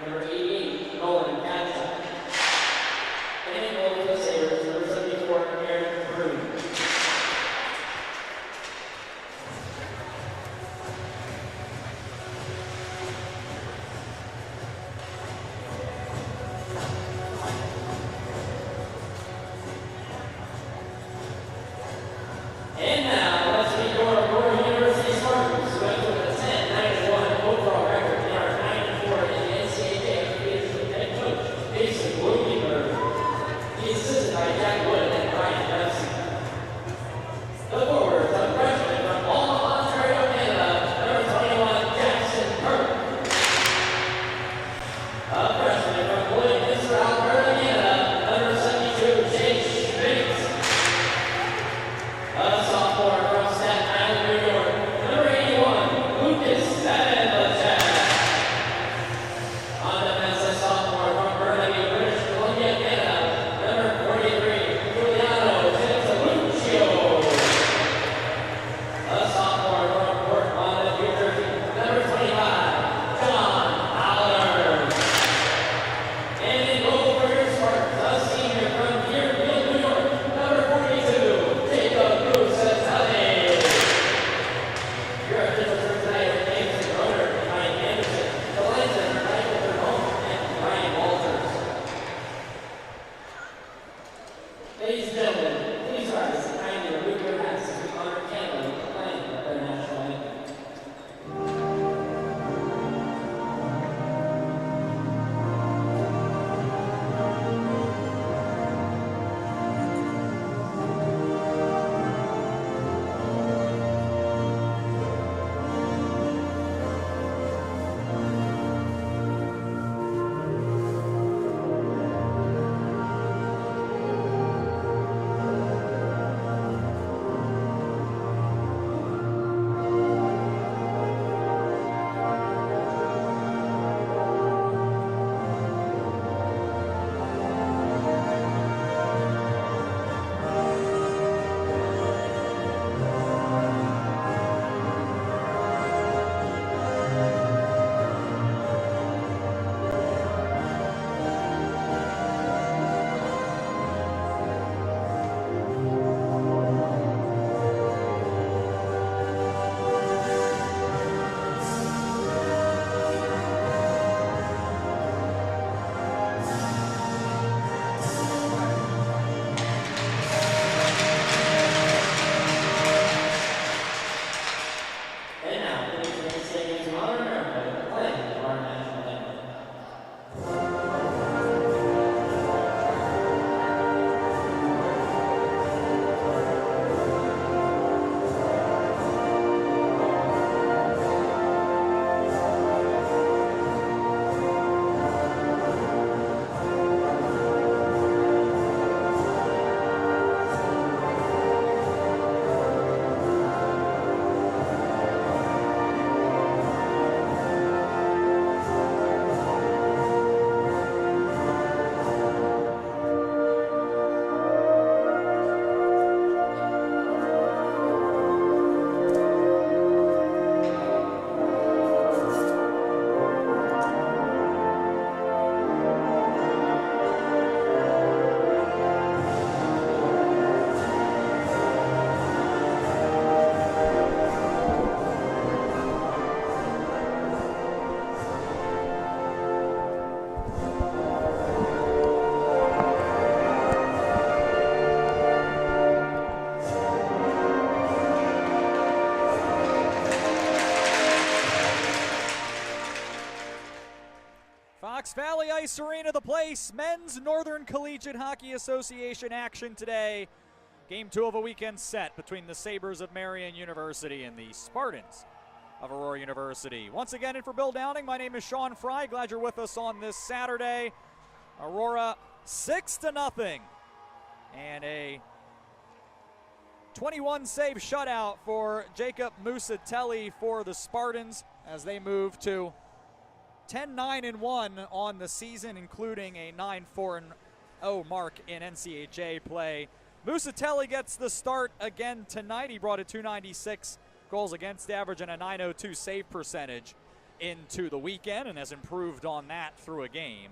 number 88, Nolan Katza. And goal for the Sabres, number 74, Marian. And now, let's meet your Aurora University Spartans, who went with a 10-9-1 overall record and are 9-4 in the NCAA with head coach Jason Blumenberg. He's assisted by Jack Wood and Brian Dempsey. The forwards are freshmen from Omaha, Ontario, Canada, number 21, Jackson Kirk. A freshman from Williams, Alberta, Canada, number 72, Jake Schmitz. A sophomore from Staten Island, New York, number 81, Lucas Sabenlachek. On defense, a sophomore from Burnaby, British Columbia, Canada, number 43, Giuliano Tentaluccio. A sophomore from Port Monmouth, New Jersey, number 25, John Haller. And in goal for your Spartans, a senior from Deerfield, New York, number 42, Jacob Busatelli. Your officials for tonight are James Roder and Mike Anderson. The linesmen are Michael Vermont and Ryan Walters. Ladies and gentlemen, please rise and kindly remove your hats as we honor Canada with the playing of their national anthem. And now, please make a statement to honor America with the playing of our national anthem. Fox Valley Ice Arena, the place. Men's Northern Collegiate Hockey Association action today. Game 2 of a weekend set between the Sabres of Marian University and the Spartans of Aurora University. Once again, in for Bill Downing, my name is Sean Fry. Glad you're with us on this Saturday. Aurora 6-0. And a 21-save shutout for Jacob Busatelli for the Spartans as they move to 10-9-1 on the season, including a 9-4-0 mark in NCHA play. Busatelli gets the start again tonight. He brought a .296 goals against average and a .902 save percentage. into the weekend and has improved on that through a game.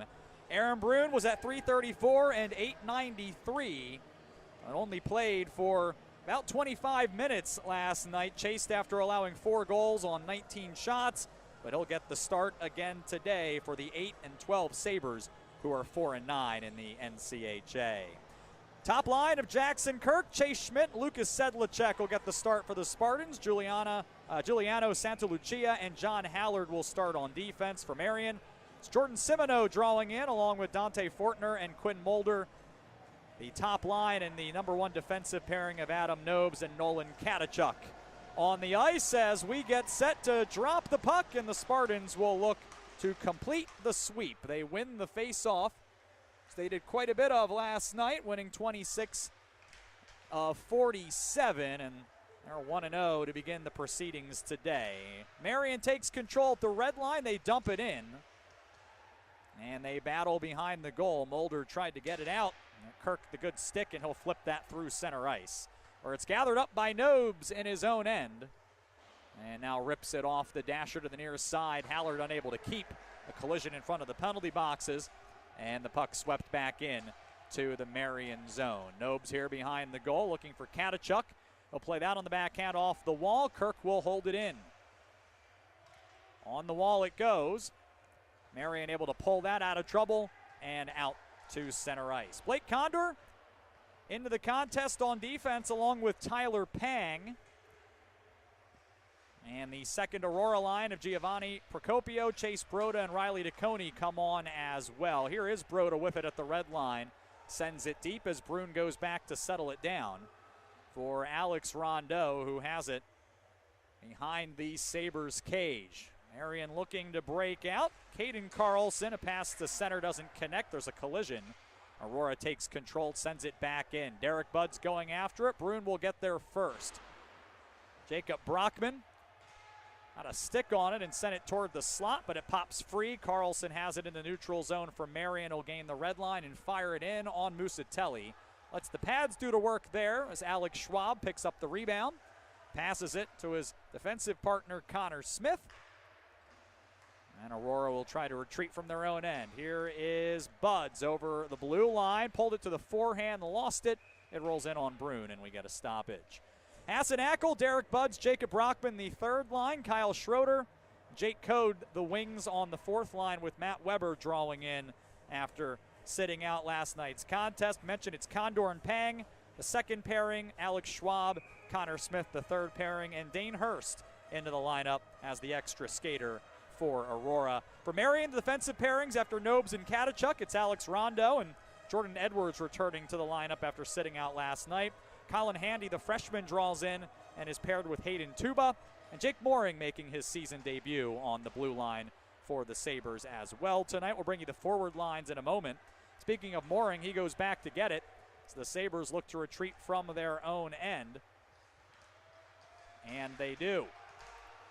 Aaron Brune was at 334 and 893 and only played for about 25 minutes last night, chased after allowing 4 goals on 19 shots, but he'll get the start again today for the 8 and 12 Sabres, who are 4 and 9 in the NCHA. Top line of Jackson Kirk, Chase Schmidt, Lucas Sedlacek will get the start for the Spartans. Giuliano Santalucia and John Hallard will start on defense for Marian. It's Jordan Simoneau drawing in along with Dante Fortner and Quinn Mulder. The top line and the number 1 defensive pairing of Adam Nobes and Nolan Katachuk on the ice as we get set to drop the puck, and the Spartans will look to complete the sweep. They win the face-off, as they did quite a bit of last night, winning 26 of 47, and they're 1-0 to begin the proceedings today. Marian takes control at the red line. They dump it in, and they battle behind the goal. Mulder tried to get it out. Kirk the good stick, and he'll flip that through center ice, where it's gathered up by Nobes in his own end, and now rips it off the dasher to the near side. Hallard unable to keep a collision in front of the penalty boxes, and the puck swept back in to the Marian zone. Nobes here behind the goal looking for Katachuk. He'll play that on the backhand off the wall. Kirk will hold it in. On the wall it goes. Marian able to pull that out of trouble and out to center ice. Blake Condor into the contest on defense along with Tyler Pang. And the second Aurora line of Giovanni Procopio, Chase Broda, and Riley DeConey come on as well. Here is Broda with it at the red line. Sends it deep as Brune goes back to settle it down for Alex Rondeau, who has it behind the Sabres cage. Marian looking to break out. Caden Carlson, a pass to center doesn't connect. There's a collision. Aurora takes control, sends it back in. Derek Budd's going after it. Brune will get there first. Jacob Brockman had a stick on it and sent it toward the slot, but it pops free. Carlson has it in the neutral zone for Marian. He'll gain the red line and fire it in on Musatelli. Lets the pads do the work there as Alex Schwab picks up the rebound. Passes it to his defensive partner, Connor Smith. And Aurora will try to retreat from their own end. Here is Buds over the blue line. Pulled it to the forehand, lost it. It rolls in on Brune, and we get a stoppage. Hassan-Ackle, Derek Buds, Jacob Brockman, the third line. Kyle Schroeder, Jake Code, the wings on the fourth line with Matt Weber drawing in after sitting out last night's contest. Mentioned it's Condor and Pang, the second pairing. Alex Schwab, Connor Smith, the third pairing, and Dane Hurst into the lineup as the extra skater for Aurora. For Marian, the defensive pairings after Nobes and Katachuk, it's Alex Rondeau and Jordan Edwards returning to the lineup after sitting out last night. Colin Handy, the freshman, draws in and is paired with Hayden Tuba. And Jake Mooring making his season debut on the blue line for the Sabres as well tonight. We'll bring you the forward lines in a moment. Speaking of Mooring, he goes back to get it. So the Sabres look to retreat from their own end. And they do.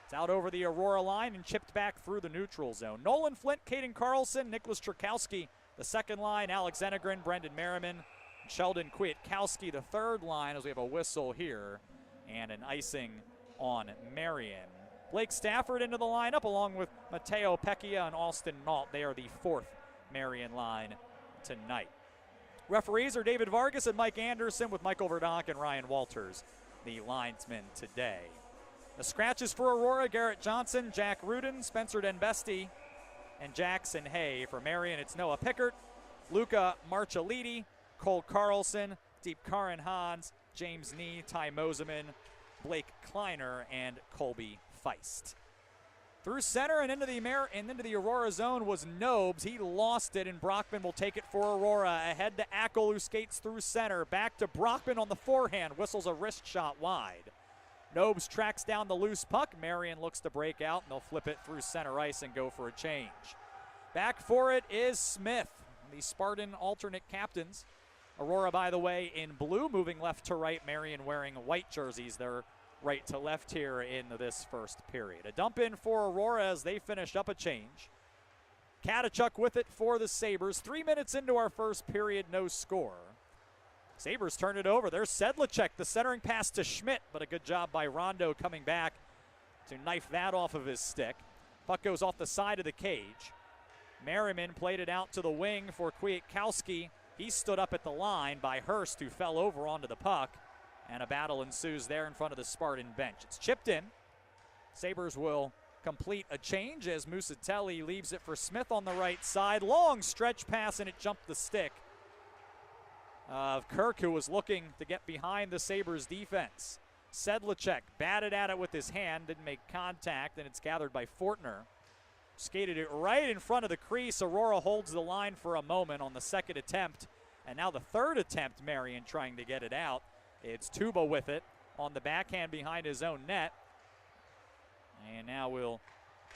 It's out over the Aurora line and chipped back through the neutral zone. Nolan Flint, Caden Carlson, Nicholas Cherkowski, the second line. Alex Enegren, Brendan Merriman, Sheldon Kwiatkowski, the third line, as we have a whistle here and an icing on Marian. Blake Stafford into the lineup along with Mateo Pecchia and Austin Nault. They are the fourth Marian line tonight. Referees are David Vargas and Mike Anderson, with Michael Verdonk and Ryan Walters, the linesmen today. The scratches for Aurora: Garrett Johnson, Jack Rudin, Spencer Denbesti, and Jackson Hay. For Marian, it's Noah Pickert, Luca Marchaliti, Cole Carlson, Deep Karin Hans, James Nee, Ty Moseman, Blake Kleiner, and Colby Feist. Through center and into the Aurora zone was Nobes. He lost it, and Brockman will take it for Aurora. Ahead to Ackle, who skates through center. Back to Brockman on the forehand. Whistles a wrist shot wide. Nobes tracks down the loose puck. Marian looks to break out, and they'll flip it through center ice and go for a change. Back for it is Smith, the Spartan alternate captains. Aurora, by the way, in blue, moving left to right. Marian wearing white jerseys. They're right to left here in this first period. A dump in for Aurora as they finish up a change. Katachuk with it for the Sabres. 3 minutes into our first period, no score. Sabres turn it over. There's Sedlacek, the centering pass to Schmidt, but a good job by Rondo coming back to knife that off of his stick. Puck goes off the side of the cage. Merriman played it out to the wing for Kwiatkowski. He stood up at the line by Hurst, who fell over onto the puck, and a battle ensues there in front of the Spartan bench. It's chipped in. Sabres will complete a change as Musatelli leaves it for Smith on the right side. Long stretch pass, and it jumped the stick of Kirk, who was looking to get behind the Sabres defense. Sedlacek batted at it with his hand, didn't make contact, and it's gathered by Fortner. Skated it right in front of the crease. Aurora holds the line for a moment on the second attempt, and now the third attempt, Marian trying to get it out. It's Tuba with it on the backhand behind his own net. And now we'll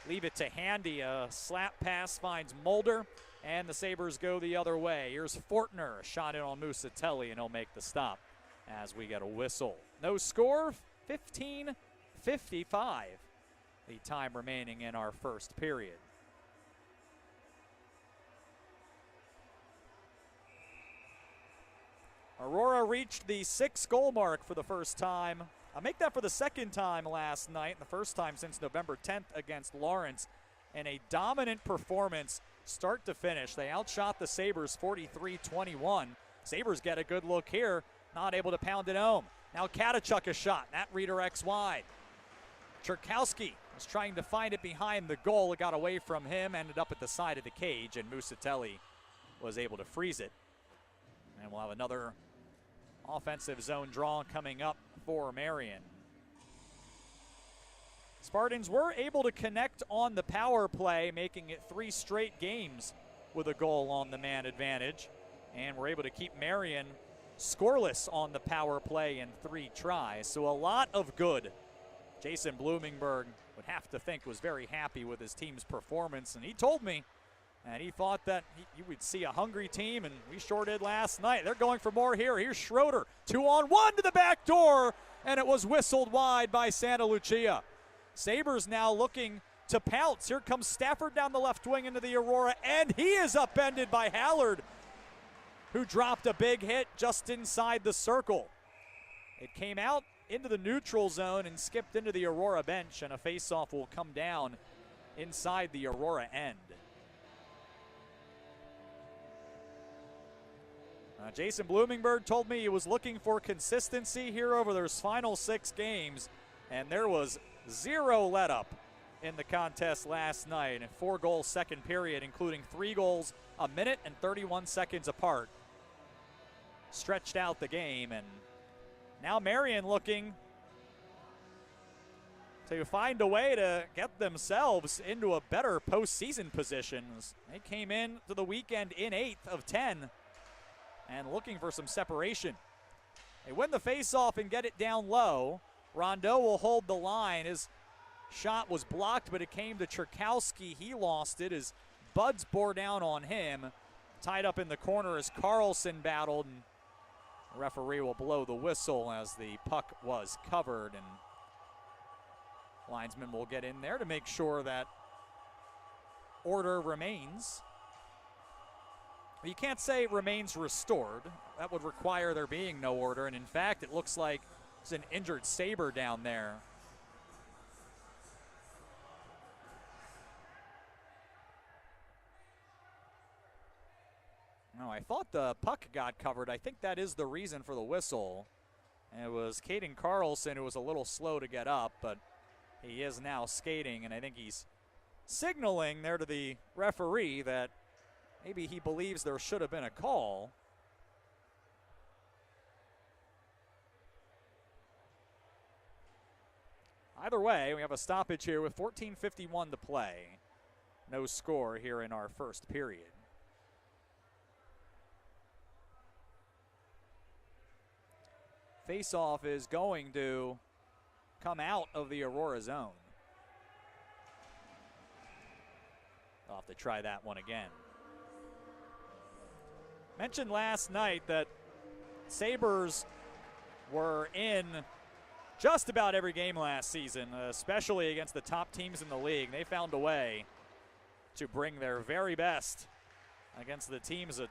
leave it to Handy. A slap pass finds Mulder, and the Sabres go the other way. Here's Fortner, shot in on Musatelli, and he'll make the stop as we get a whistle. No score, 15-55. The time remaining in our first period. Aurora reached the 6-goal mark for the first time. I'll make that for the second time last night, and the first time since November 10th against Lawrence. And a dominant performance start to finish. They outshot the Sabres 43-21. Sabres get a good look here, not able to pound it home. Now Katachuk a shot, that redirects wide. Cherkowski was trying to find it behind the goal. It got away from him, ended up at the side of the cage, and Musatelli was able to freeze it. And we'll have another offensive zone draw coming up for Marian. Spartans were able to connect on the power play, making it 3 straight games with a goal on the man advantage. And we're able to keep Marian scoreless on the power play in 3 tries. So a lot of good. Jason Blumenberg would have to think was very happy with his team's performance, and he told me and he thought that you would see a hungry team, and we sure did last night. They're going for more here. Here's Schroeder, 2-on-1 to the back door, and it was whistled wide by Santa Lucia. Sabres now looking to pounce. Here comes Stafford down the left wing into the Aurora, and he is upended by Hallard, who dropped a big hit just inside the circle. It came out into the neutral zone and skipped into the Aurora bench, and a faceoff will come down inside the Aurora end. Jason Blumenberg told me he was looking for consistency here over those final 6 games, and there was 0 let-up in the contest last night. A 4-goal second period, including 3 goals a minute and 31 seconds apart. Stretched out the game, and now Marian looking to find a way to get themselves into a better postseason position. They came in to the weekend in 8th of 10 and looking for some separation. They win the faceoff and get it down low. Rondeau will hold the line. His shot was blocked, but it came to Cherkowski. He lost it as Buds bore down on him. Tied up in the corner as Carlson battled, and the referee will blow the whistle as the puck was covered, and linesman will get in there to make sure that order remains. You can't say remains restored. That would require there being no order, and in fact, it looks like there's an injured Sabre down there. No, I thought the puck got covered. I think that is the reason for the whistle. And it was Caden Carlson who was a little slow to get up, but he is now skating, and I think he's signaling there to the referee that maybe he believes there should have been a call. Either way, we have a stoppage here with 14:51 to play. No score here in our first period. Faceoff is going to come out of the Aurora zone. I'll have to try that one again. Mentioned last night that Sabres were in just about every game last season, especially against the top teams in the league. They found a way to bring their very best against the teams at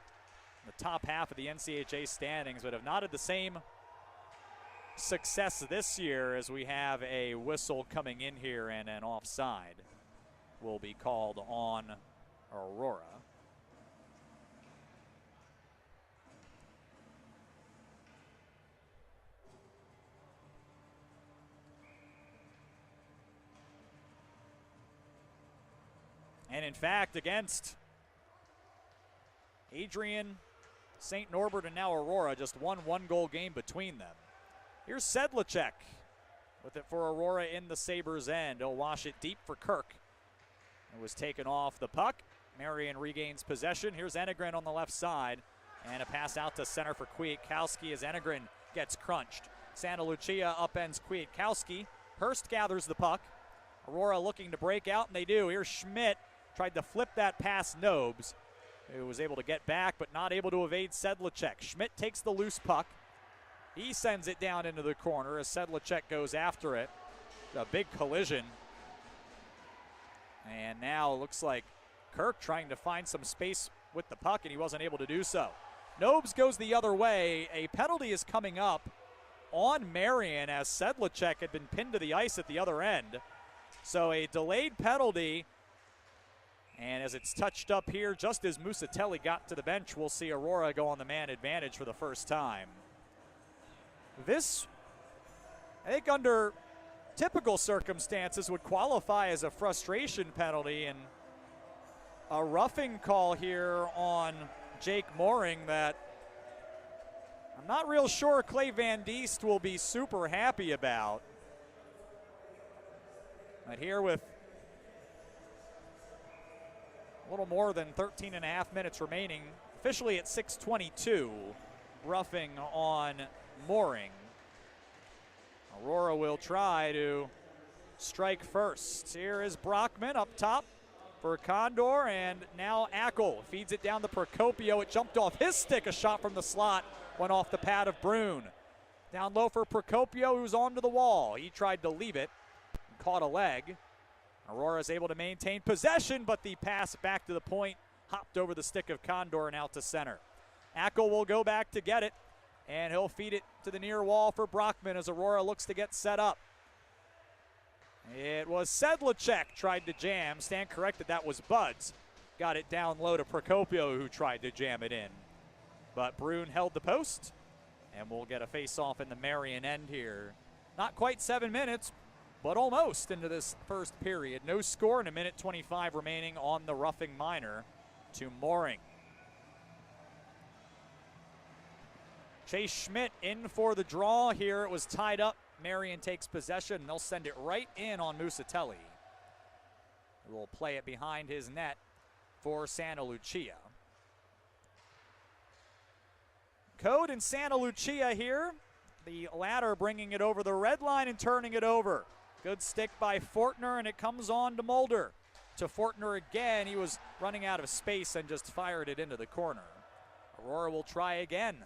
the top half of the NCHA standings, but have not had the same success this year as we have a whistle coming in here and an offside will be called on Aurora. And in fact, against Adrian, St. Norbert, and now Aurora, just one-goal game between them. Here's Sedlacek with it for Aurora in the Sabres' end. He'll wash it deep for Kirk. It was taken off the puck. Marian regains possession. Here's Enegren on the left side. And a pass out to center for Kwiatkowski as Enegren gets crunched. Santa Lucia upends Kwiatkowski. Hurst gathers the puck. Aurora looking to break out, and they do. Here's Schmidt. Tried to flip that past Nobes, who was able to get back but not able to evade Sedlacek. Schmidt takes the loose puck. He sends it down into the corner as Sedlacek goes after it. A big collision. And now it looks like Kirk trying to find some space with the puck, and he wasn't able to do so. Nobes goes the other way. A penalty is coming up on Marian as Sedlacek had been pinned to the ice at the other end. So a delayed penalty. And as it's touched up here, just as Musatelli got to the bench, we'll see Aurora go on the man advantage for the first time. This, I think under typical circumstances, would qualify as a frustration penalty, and a roughing call here on Jake Mooring that I'm not real sure Clay Van Diest will be super happy about. But here with a little more than 13 and a half minutes remaining, officially at 6:22, roughing on Mooring. Aurora will try to strike first. Here is Brockman up top for Condor, and now Ackel feeds it down to Procopio. It jumped off his stick. A shot from the slot went off the pad of Brune. Down low for Procopio, who's onto the wall. He tried to leave it and caught a leg. Aurora is able to maintain possession, but the pass back to the point hopped over the stick of Condor and out to center. Ackel will go back to get it, and he'll feed it to the near wall for Brockman as Aurora looks to get set up. It was Sedlacek tried to jam. Stand corrected, that was Buds. Got it down low to Procopio, who tried to jam it in. But Brune held the post, and we'll get a face-off in the Marian end here. Not quite 7 minutes, but almost into this first period. No score and 1:25 remaining on the roughing minor to Mooring. Chase Schmidt in for the draw here. It was tied up. Marian takes possession, and they'll send it right in on Musatelli. We'll play it behind his net for Santa Lucia. Code and Santa Lucia here. The latter bringing it over the red line and turning it over. Good stick by Fortner, and it comes on to Mulder. To Fortner again. He was running out of space and just fired it into the corner. Aurora will try again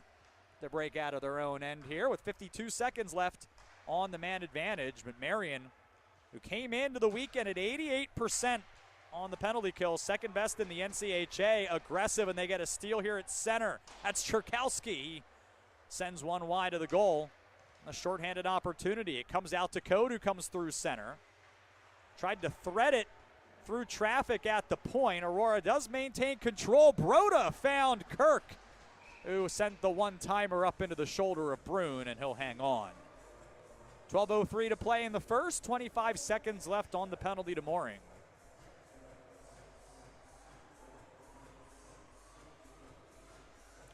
to break out of their own end here with 52 seconds left on the man advantage. But Marian, who came into the weekend at 88% on the penalty kill, second best in the NCHA, aggressive, and they get a steal here at center. That's Cherkowski. He sends one wide of the goal. A shorthanded opportunity. It comes out to Code, who comes through center. Tried to thread it through traffic at the point. Aurora does maintain control. Broda found Kirk, who sent the one-timer up into the shoulder of Brune, and he'll hang on. 12:03 to play in the first. 25 seconds left on the penalty to Mooring.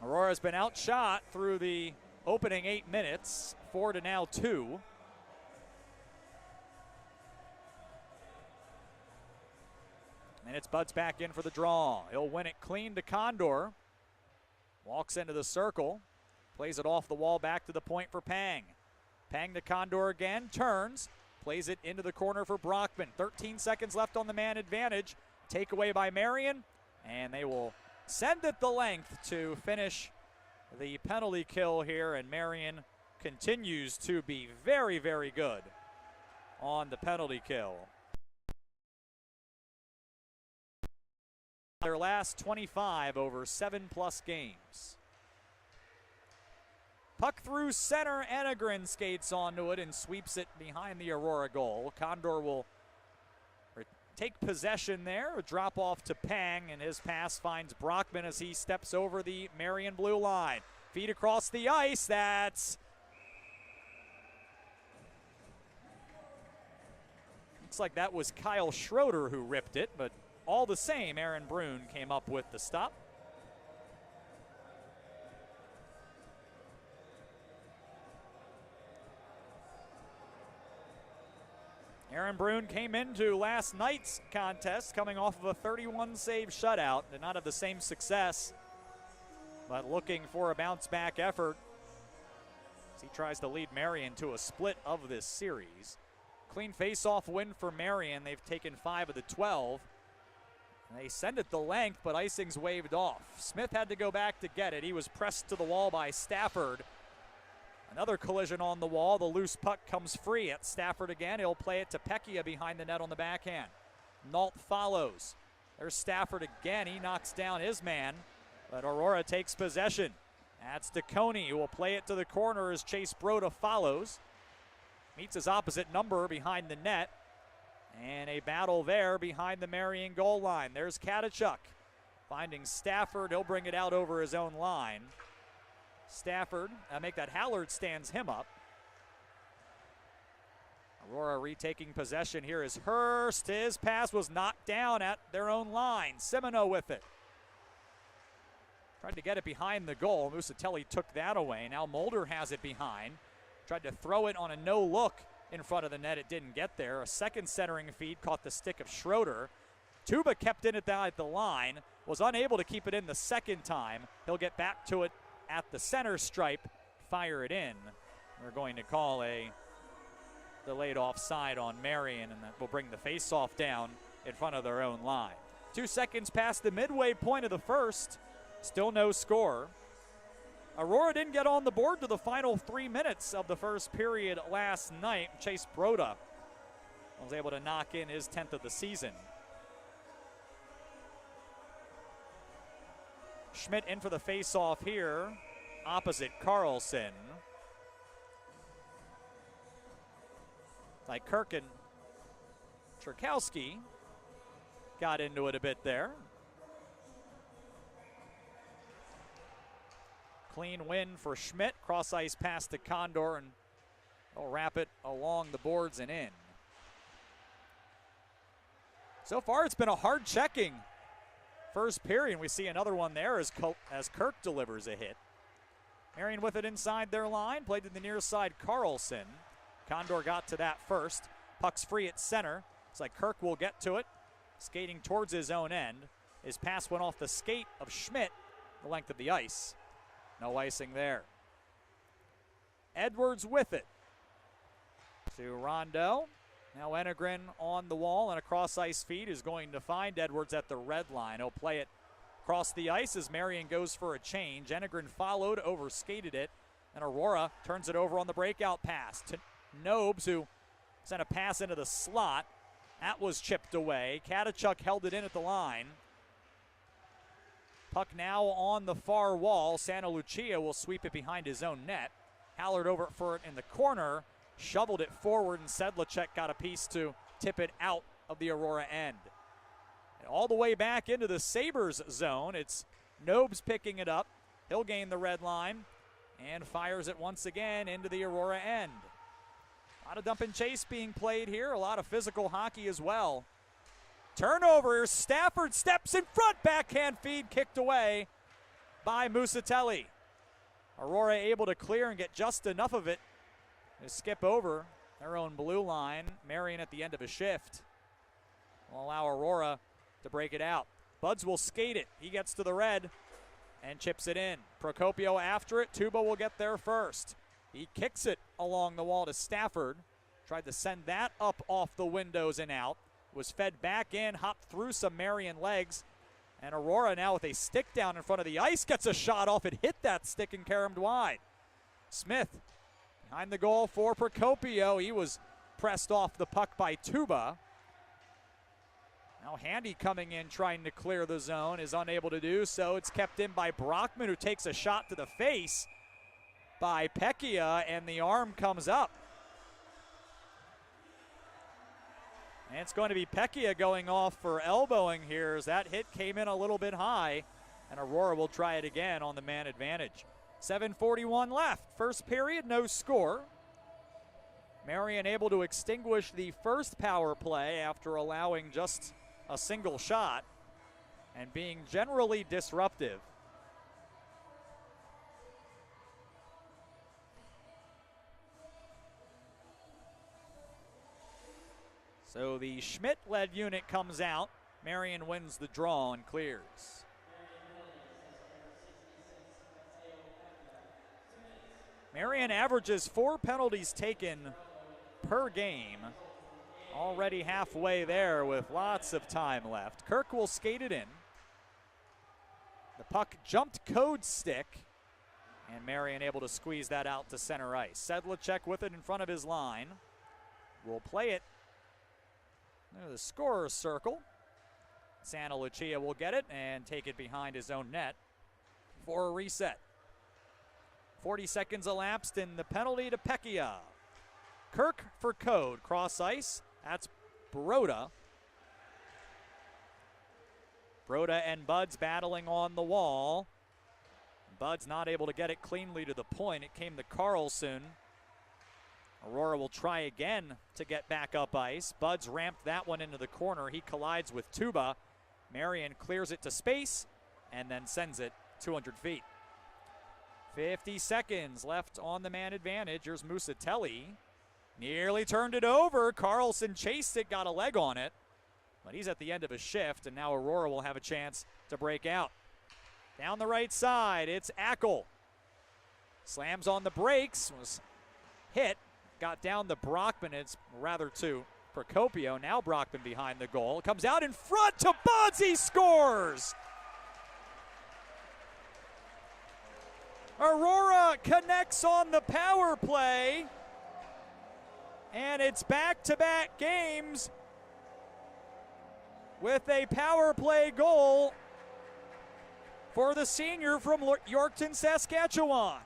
Aurora's been outshot through the opening 8 minutes, 4 to now 2. And it's Buds back in for the draw. He'll win it clean to Condor. Walks into the circle, plays it off the wall back to the point for Pang. Pang to Condor again, turns, plays it into the corner for Brockman. 13 seconds left on the man advantage. Takeaway by Marian, and they will send it the length to finish the penalty kill here, and Marian continues to be very, very good on the penalty kill. Their last 25 over 7+ games. Puck through center, Enegren skates onto it and sweeps it behind the Aurora goal. Condor will take possession there. A drop off to Pang, and his pass finds Brockman as he steps over the Marian blue line. Feed across the ice. That's looks like that was Kyle Schroeder who ripped it, but all the same, Aaron Brune came up with the stop. Aaron Brune came into last night's contest coming off of a 31-save shutout. Did not have the same success, but looking for a bounce-back effort as he tries to lead Marian to a split of this series. Clean face-off win for Marian. They've taken 5 of the 12. They send it the length, but icing's waved off. Smith had to go back to get it. He was pressed to the wall by Stafford. Another collision on the wall. The loose puck comes free at Stafford again. He'll play it to Pecchia behind the net on the backhand. Nault follows. There's Stafford again. He knocks down his man, but Aurora takes possession. That's DeConey, who will play it to the corner as Chase Broda follows. Meets his opposite number behind the net. And a battle there behind the Marian goal line. There's Katachuk finding Stafford. He'll bring it out over his own line. Stafford, make that Hallard stands him up. Aurora retaking possession here is Hurst. His pass was knocked down at their own line. Semino with it. Tried to get it behind the goal. Musatelli took that away. Now Mulder has it behind. Tried to throw it on a no-look in front of the net. It didn't get there. A second centering feed caught the stick of Schroeder. Tuba kept it at the line. Was unable to keep it in the second time. He'll get back to it at the center stripe, fire it in. We're going to call a delayed offside on Marian, and that will bring the face-off down in front of their own line. 2 seconds past the midway point of the first. Still no score. Aurora didn't get on the board to the final 3 minutes of the first period last night. Chase Broda was able to knock in his 10th of the season. Schmidt in for the face-off here, opposite Carlson. Like Kirk and Cherkowski got into it a bit there. Clean win for Schmidt. Cross-ice pass to Condor, and they'll wrap it along the boards and in. So far, it's been a hard checking first period. We see another one there as Kirk delivers a hit. Marian with it inside their line. Played to the near side, Carlson. Condor got to that first. Puck's free at center. It's like Kirk will get to it. Skating towards his own end. His pass went off the skate of Schmidt, the length of the ice. No icing there. Edwards with it. To Rondo. Now Enegren on the wall, and a cross-ice feed is going to find Edwards at the red line. He'll play it across the ice as Marian goes for a change. Enegren followed, overskated it, and Aurora turns it over on the breakout pass to Nobes, who sent a pass into the slot. That was chipped away. Katachuk held it in at the line. Puck now on the far wall. Santa Lucia will sweep it behind his own net. Hallard over for it in the corner. Shoveled it forward, and Sedlacek got a piece to tip it out of the Aurora end. And all the way back into the Sabres zone, it's Nobes picking it up. He'll gain the red line and fires it once again into the Aurora end. A lot of dump and chase being played here, a lot of physical hockey as well. Turnover, Stafford steps in front, backhand feed kicked away by Musatelli. Aurora able to clear and get just enough of it to skip over their own blue line. Marian at the end of a shift will allow Aurora to break it out. Buds will skate it. He gets to the red and chips it in. Procopio after it. Tuba will get there first. He kicks it along the wall to Stafford. Tried to send that up off the windows and out. Was fed back in, hopped through some Marian legs. And Aurora now with a stick down in front of the ice gets a shot off. It hit that stick and caromed wide. Smith behind the goal for Procopio. He was pressed off the puck by Tuba. Now Handy coming in trying to clear the zone, is unable to do so. It's kept in by Brockman, who takes a shot to the face by Pecchia, and the arm comes up. And it's going to be Pecchia going off for elbowing here as that hit came in a little bit high, and Aurora will try it again on the man advantage. 7:41 left. First period, no score. Marian able to extinguish the first power play after allowing just a single shot and being generally disruptive. So the Schmidt-led unit comes out. Marian wins the draw and clears. Marian averages 4 penalties taken per game. Already halfway there with lots of time left. Kirk will skate it in. The puck jumped code stick, and Marian able to squeeze that out to center ice. Sedlacek with it in front of his line. Will play it near the scorer's circle. Santa Lucia will get it and take it behind his own net for a reset. 40 seconds elapsed in the penalty to Pecchia. Kirk for code, cross ice. That's Broda. Broda and Buds battling on the wall. Buds not able to get it cleanly to the point. It came to Carlson. Aurora will try again to get back up ice. Buds ramped that one into the corner. He collides with Tuba. Marian clears it to space and then sends it 200 feet. 50 seconds left on the man advantage. Here's Musatelli. Nearly turned it over. Carlson chased it, got a leg on it. But he's at the end of a shift, and now Aurora will have a chance to break out. Down the right side, it's Ackle. Slams on the brakes, was hit, got down to Brockman. It's rather to Procopio. Now Brockman behind the goal. Comes out in front to Buds. He scores! Aurora connects on the power play. And it's back-to-back games with a power play goal for the senior from Yorkton, Saskatchewan.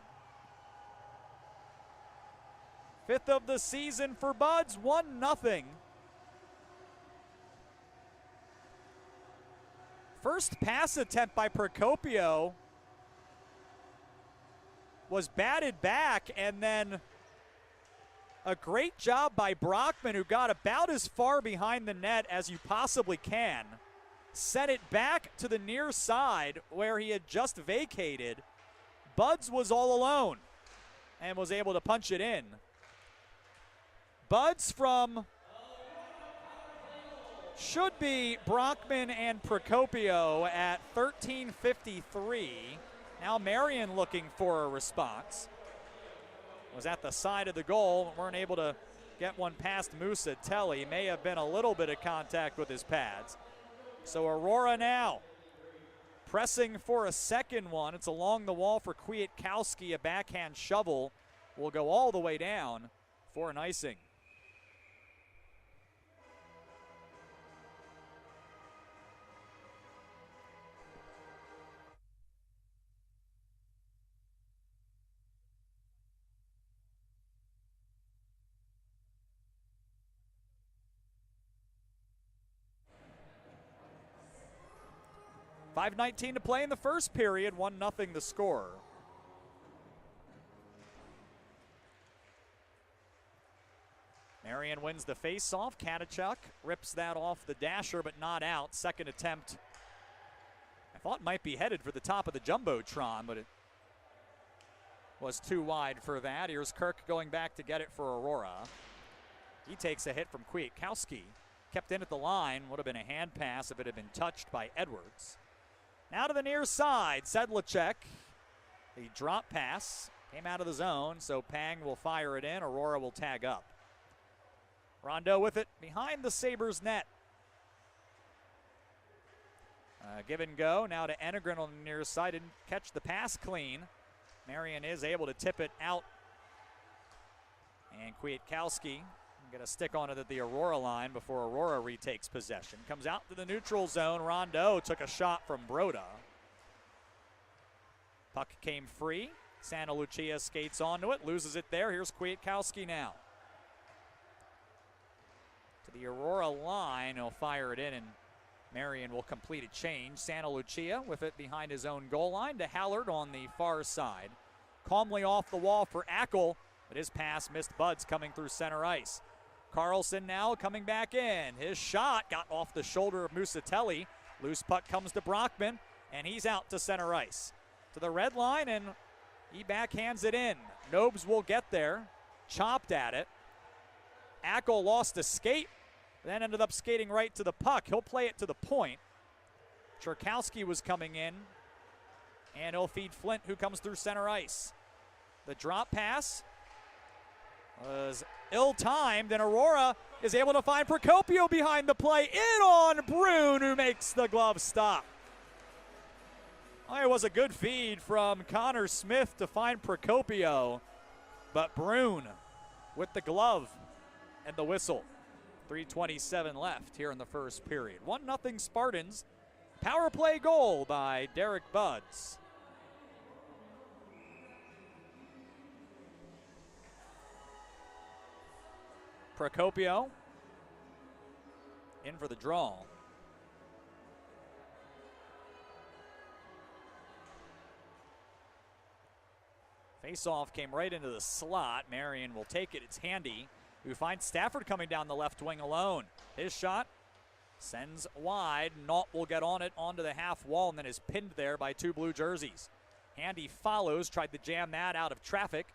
5th of the season for Buds, 1-0. First pass attempt by Procopio was batted back, and then a great job by Brockman, who got about as far behind the net as you possibly can. Set it back to the near side where he had just vacated. Buds was all alone and was able to punch it in. Buds from should be Brockman and Procopio at 13:53. Now Marian looking for a response. Was at the side of the goal. Weren't able to get one past Musatelli. May have been a little bit of contact with his pads. So Aurora now pressing for a second one. It's along the wall for Kwiatkowski. A backhand shovel will go all the way down for an icing. .5:19 to play in the first period, 1-0 the score. Marian wins the face-off. Katachuk rips that off the dasher, but not out. Second attempt, I thought might be headed for the top of the Jumbotron, but it was too wide for that. Here's Kirk going back to get it for Aurora. He takes a hit from Kwiatkowski. Kept in at the line. Would have been a hand pass if it had been touched by Edwards. Now to the near side, Sedlacek. The drop pass came out of the zone, so Pang will fire it in. Aurora will tag up. Rondo with it behind the Sabres net. Give and go now to Enegren on the near side. Didn't catch the pass clean. Marian is able to tip it out. And Kwiatkowski going to stick on it at the Aurora line before Aurora retakes possession. Comes out to the neutral zone. Rondo took a shot from Broda. Puck came free. Santa Lucia skates onto it, loses it there. Here's Kwiatkowski now. to the Aurora line. He'll fire it in, and Marian will complete a change. Santa Lucia with it behind his own goal line to Hallard on the far side. Calmly off the wall for Ackel, but his pass missed Buds coming through center ice. Carlson now coming back in. His shot got off the shoulder of Musatelli. Loose puck comes to Brockman, and he's out to center ice. To the red line, and he backhands it in. Nobes will get there, chopped at it. Ackel lost a skate, then ended up skating right to the puck. He'll play it to the point. Cherkowski was coming in, and he'll feed Flint, who comes through center ice. The drop pass was ill-timed, and Aurora is able to find Procopio behind the play. In on Brune, who makes the glove stop. It was a good feed from Connor Smith to find Procopio, but Brune with the glove and the whistle. 3:27 left here in the first period. 1-0 Spartans. Power play goal by Derek Buds. Procopio in for the draw. Face-off came right into the slot. Marian will take it. It's Handy, who finds Stafford coming down the left wing alone. His shot sends wide. Nault will get on it onto the half wall and then is pinned there by two blue jerseys. Handy follows, tried to jam that out of traffic.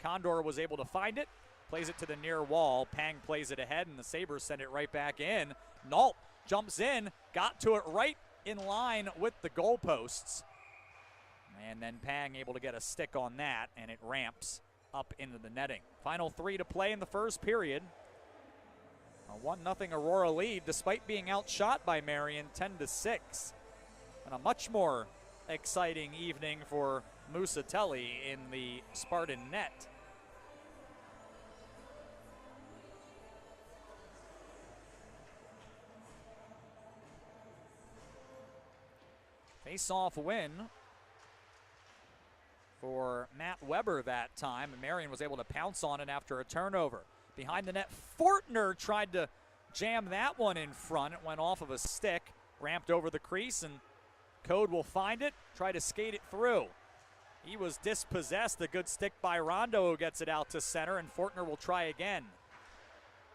Condor was able to find it, plays it to the near wall. Pang plays it ahead, and the Sabres send it right back in. Nault jumps in, got to it right in line with the goalposts. And then Pang able to get a stick on that, and it ramps up into the netting. Final 3 to play in the first period. A 1-0 Aurora lead, despite being outshot by Marian 10-6. And a much more exciting evening for Musatelli in the Spartan net. Face-off win for Matt Weber that time, and Marian was able to pounce on it after a turnover. Behind the net, Fortner tried to jam that one in front. It went off of a stick, ramped over the crease, and Code will find it, try to skate it through. He was dispossessed. A good stick by Rondo, who gets it out to center, and Fortner will try again.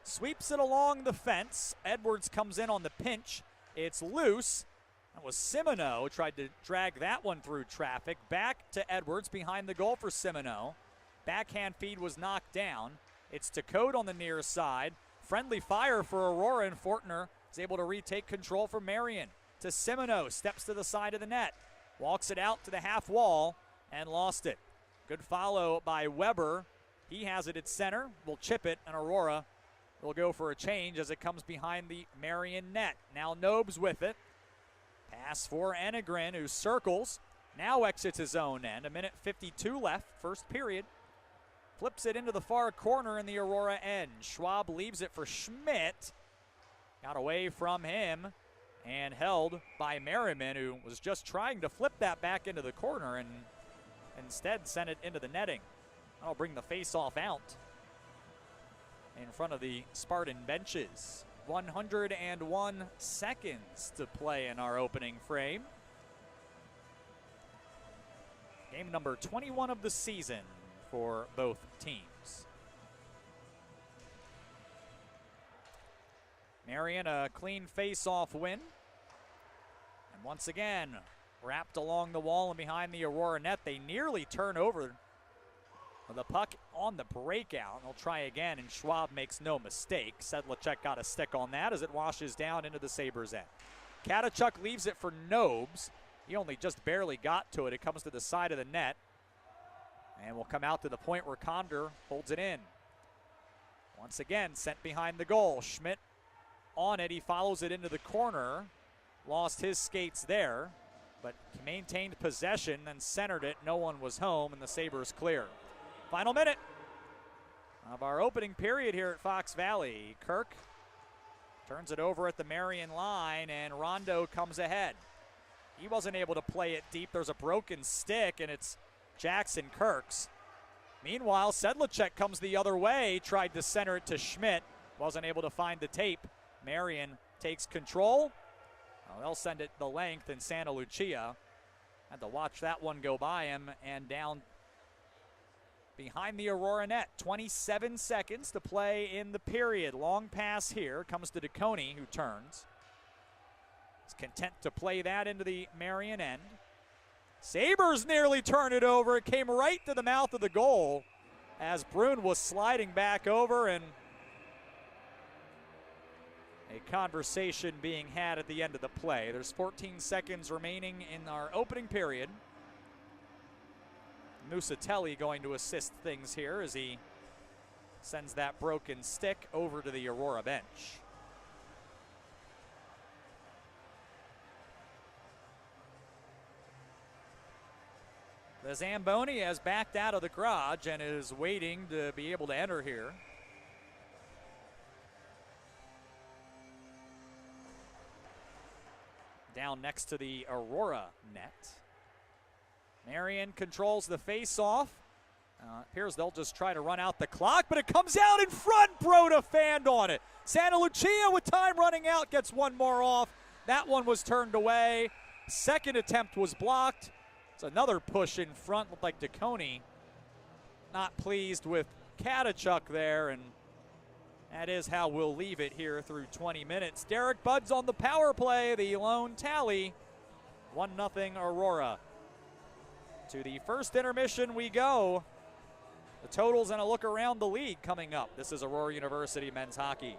Sweeps it along the fence. Edwards comes in on the pinch. It's loose. That was Simoneau, tried to drag that one through traffic. Back to Edwards behind the goal for Simoneau. Backhand feed was knocked down. It's to Code on the near side. Friendly fire for Aurora, and Fortner is able to retake control from Marian. To Simoneau, steps to the side of the net. Walks it out to the half wall and lost it. Good follow by Weber. He has it at center. Will chip it, and Aurora will go for a change as it comes behind the Marian net. Now Nobes with it. Pass for Enegren, who circles. Now exits his own end. 1:52 left, first period. Flips it into the far corner in the Aurora end. Schwab leaves it for Schmidt. Got away from him and held by Merriman, who was just trying to flip that back into the corner and instead sent it into the netting. That'll bring the face-off out in front of the Spartan benches. 101 seconds to play in our opening frame. Game number 21 of the season for both teams. Marian, a clean face-off win. And once again, wrapped along the wall and behind the Aurora net. They nearly turn over the puck on the breakout. They'll try again, and Schwab makes no mistake. Sedlacek got a stick on that as it washes down into the Sabres' end. Katachuk leaves it for Nobes. He only just barely got to it. It comes to the side of the net and will come out to the point where Condor holds it in. Once again, sent behind the goal. Schmidt on it. He follows it into the corner. Lost his skates there, but maintained possession and centered it. No one was home, and the Sabres clear. Final minute of our opening period here at Fox Valley. Kirk turns it over at the Marian line, and Rondo comes ahead. He wasn't able to play it deep. There's a broken stick, and it's Jackson Kirk's. Meanwhile, Sedlacek comes the other way, tried to center it to Schmidt. wasn't able to find the tape. Marian takes control. Oh, they'll send it the length, and Santa Lucia had to watch that one go by him and down behind the Aurora net. 27 seconds to play in the period. Long pass here comes to DeConey, who turns. He's content to play that into the Marian end. Sabres nearly turn it over. It came right to the mouth of the goal as Brune was sliding back over, and a conversation being had at the end of the play. There's 14 seconds remaining in our opening period. Musatelli going to assist things here as he sends that broken stick over to the Aurora bench. The Zamboni has backed out of the garage and is waiting to be able to enter here. Down next to the Aurora net. Marian controls the face-off. Appears they'll just try to run out the clock, but it comes out in front. Broda fanned on it. Santa Lucia, with time running out, gets one more off. That one was turned away. Second attempt was blocked. It's another push in front. Looked like DeConey not pleased with Katachuk there, and that is how we'll leave it here through 20 minutes. Derek Buds on the power play, the lone tally. 1-0 Aurora. To the first intermission we go. The totals and a look around the league coming up. This is Aurora University men's hockey.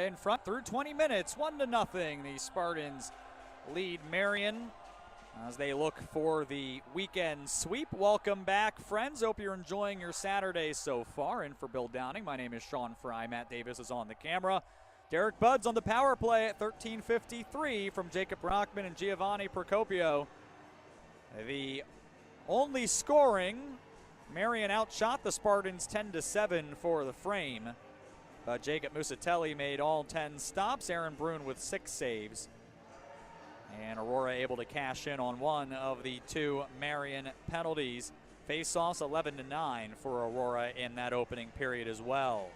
in front through 20 minutes, 1-0. The Spartans lead Marian as they look for the weekend sweep. Welcome back, friends. Hope you're enjoying your Saturday so far. In for Bill Downing, my name is Sean Fry. Matt Davis is on the camera. Derek Buds on the power play at 13:53 from Jacob Brockman and Giovanni Procopio. The only scoring, Marian outshot the Spartans 10-7 for the frame. But Jacob Musatelli made all 10 stops. Aaron Brune with 6 saves. And Aurora able to cash in on one of the 2 Marian penalties. Face-offs 11-9 for Aurora in that opening period as well.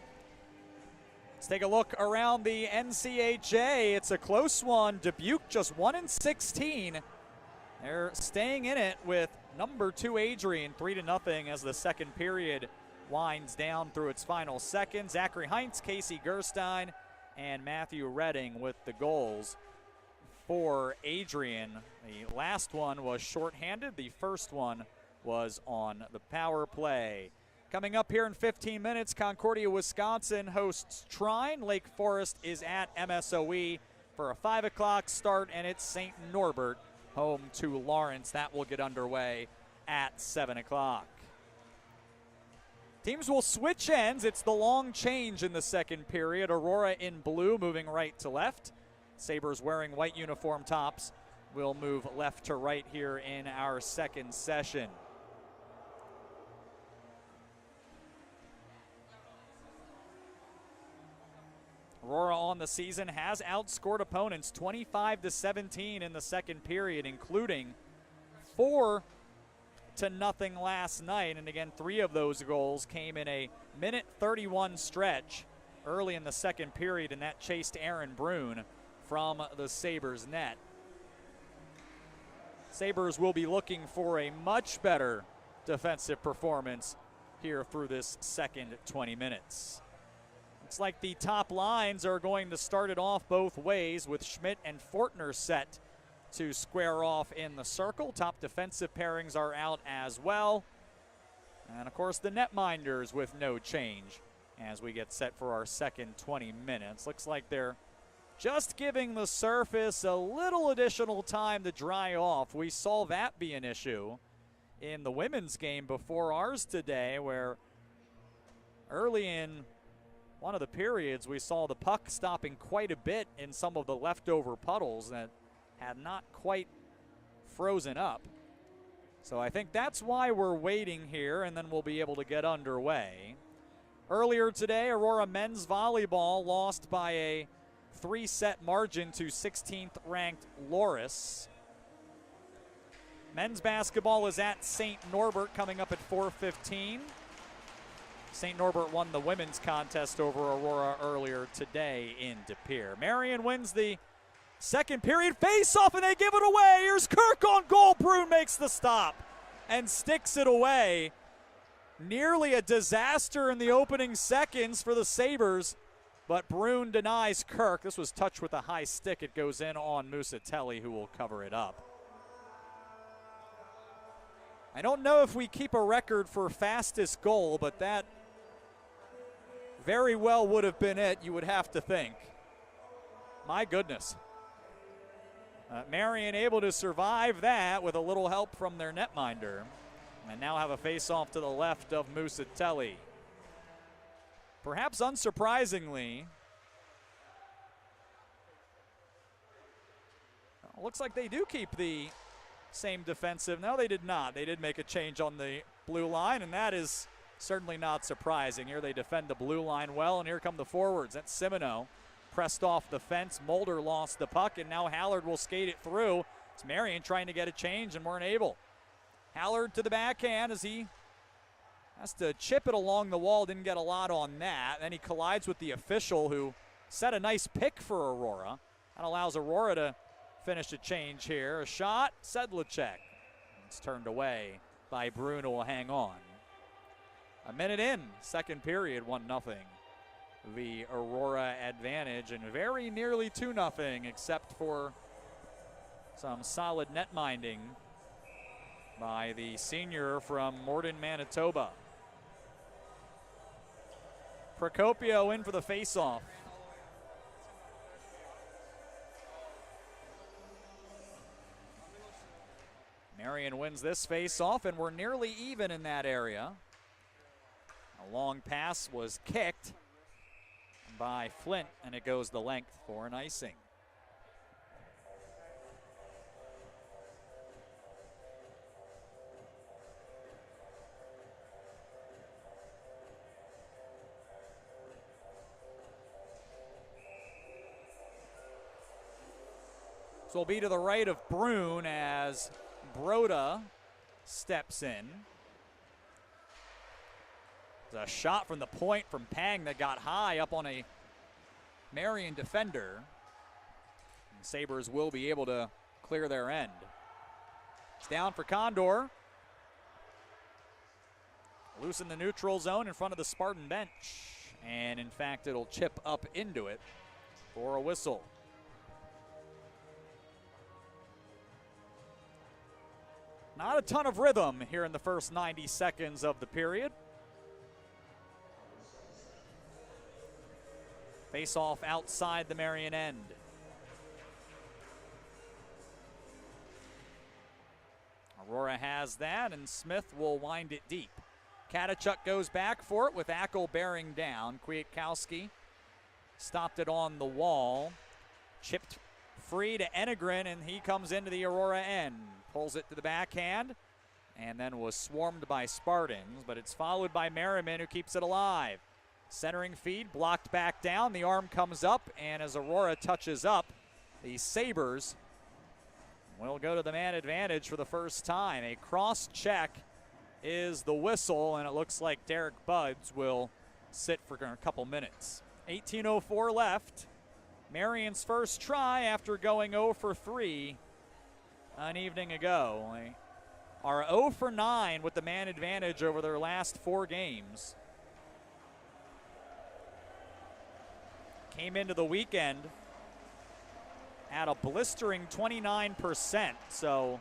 Let's take a look around the NCHA. It's a close one. Dubuque just 1-16. They're staying in it with number 2 Adrian, 3-0 as the second period winds down through its final seconds. Zachary Heinz, Casey Gerstein, and Matthew Redding with the goals for Adrian. The last one was shorthanded. The first one was on the power play. Coming up here in 15 minutes, Concordia, Wisconsin hosts Trine. Lake Forest is at MSOE for a 5 o'clock start, and it's St. Norbert home to Lawrence. That will get underway at 7 o'clock. Teams will switch ends. It's the long change in the second period. Aurora in blue moving right to left. Sabres wearing white uniform tops will move left to right here in our second session. Aurora on the season has outscored opponents 25-17 in the second period, including 4-0 last night. And again, 3 of those goals came in a minute 31 stretch early in the second period, and that chased Aaron Brune from the Sabres net. Sabres will be looking for a much better defensive performance here through this second 20 minutes. Looks like the top lines are going to start it off both ways, with Schmidt and Fortner set to square off in the circle. Top defensive pairings are out as well. And of course the netminders with no change as we get set for our second 20 minutes. Looks like they're just giving the surface a little additional time to dry off. We saw that be an issue in the women's game before ours today, where early in one of the periods we saw the puck stopping quite a bit in some of the leftover puddles that had not quite frozen up. So I think that's why we're waiting here, and then we'll be able to get underway. Earlier today, Aurora men's volleyball lost by a 3-set margin to 16th ranked Loris. Men's basketball is at St. Norbert coming up at 4:15. St. Norbert won the women's contest over Aurora earlier today in De Pere. Marian wins the second period face-off, and they give it away. Here's Kirk on goal. Brune makes the stop and sticks it away. Nearly a disaster in the opening seconds for the Sabres, but Brune denies Kirk. This was touched with a high stick. It goes in on Musatelli, who will cover it up. I don't know if we keep a record for fastest goal, but that very well would have been it, you would have to think. My goodness. Marian able to survive that with a little help from their netminder. And now have a face-off to the left of Musatelli. Perhaps unsurprisingly, looks like they do keep the same defensive. No, they did not. They did make a change on the blue line, and that is certainly not surprising. Here they defend the blue line well, and here come the forwards. That's Simino. Pressed off the fence. Mulder lost the puck, and now Hallard will skate it through. It's Marian trying to get a change and weren't able. Hallard to the backhand as he has to chip it along the wall. Didn't get a lot on that. Then he collides with the official, who set a nice pick for Aurora. That allows Aurora to finish a change here. A shot, Sedlacek. It's turned away by Brune, who will hang on. A minute in, second period, 1-0. The Aurora advantage, and very nearly 2-0, except for some solid net minding by the senior from Morden, Manitoba. Procopio in for the faceoff. Marian wins this face-off, and we're nearly even in that area. A long pass was kicked by Flint, and it goes the length for an icing. So we'll be to the right of Brune as Broda steps in. There's a shot from the point from Pang that got high up on a Marian defender. And Sabres will be able to clear their end. It's down for Condor. Loose in the neutral zone in front of the Spartan bench. And in fact, it'll chip up into it for a whistle. Not a ton of rhythm here in the first 90 seconds of the period. Face off outside the Marian end. Aurora has that, and Smith will wind it deep. Katachuk goes back for it with Ackle bearing down. Kwiatkowski stopped it on the wall. Chipped free to Enegren, and he comes into the Aurora end. Pulls it to the backhand, and then was swarmed by Spartans, but it's followed by Merriman, who keeps it alive. Centering feed, blocked back down. The arm comes up, and as Aurora touches up, the Sabres will go to the man advantage for the first time. A cross check is the whistle, and it looks like Derek Buds will sit for a couple minutes. 18:04 left. Marian's first try after going 0 for 3 an evening ago. They are 0 for 9 with the man advantage over their last 4 games. Came into the weekend at a blistering 29%, so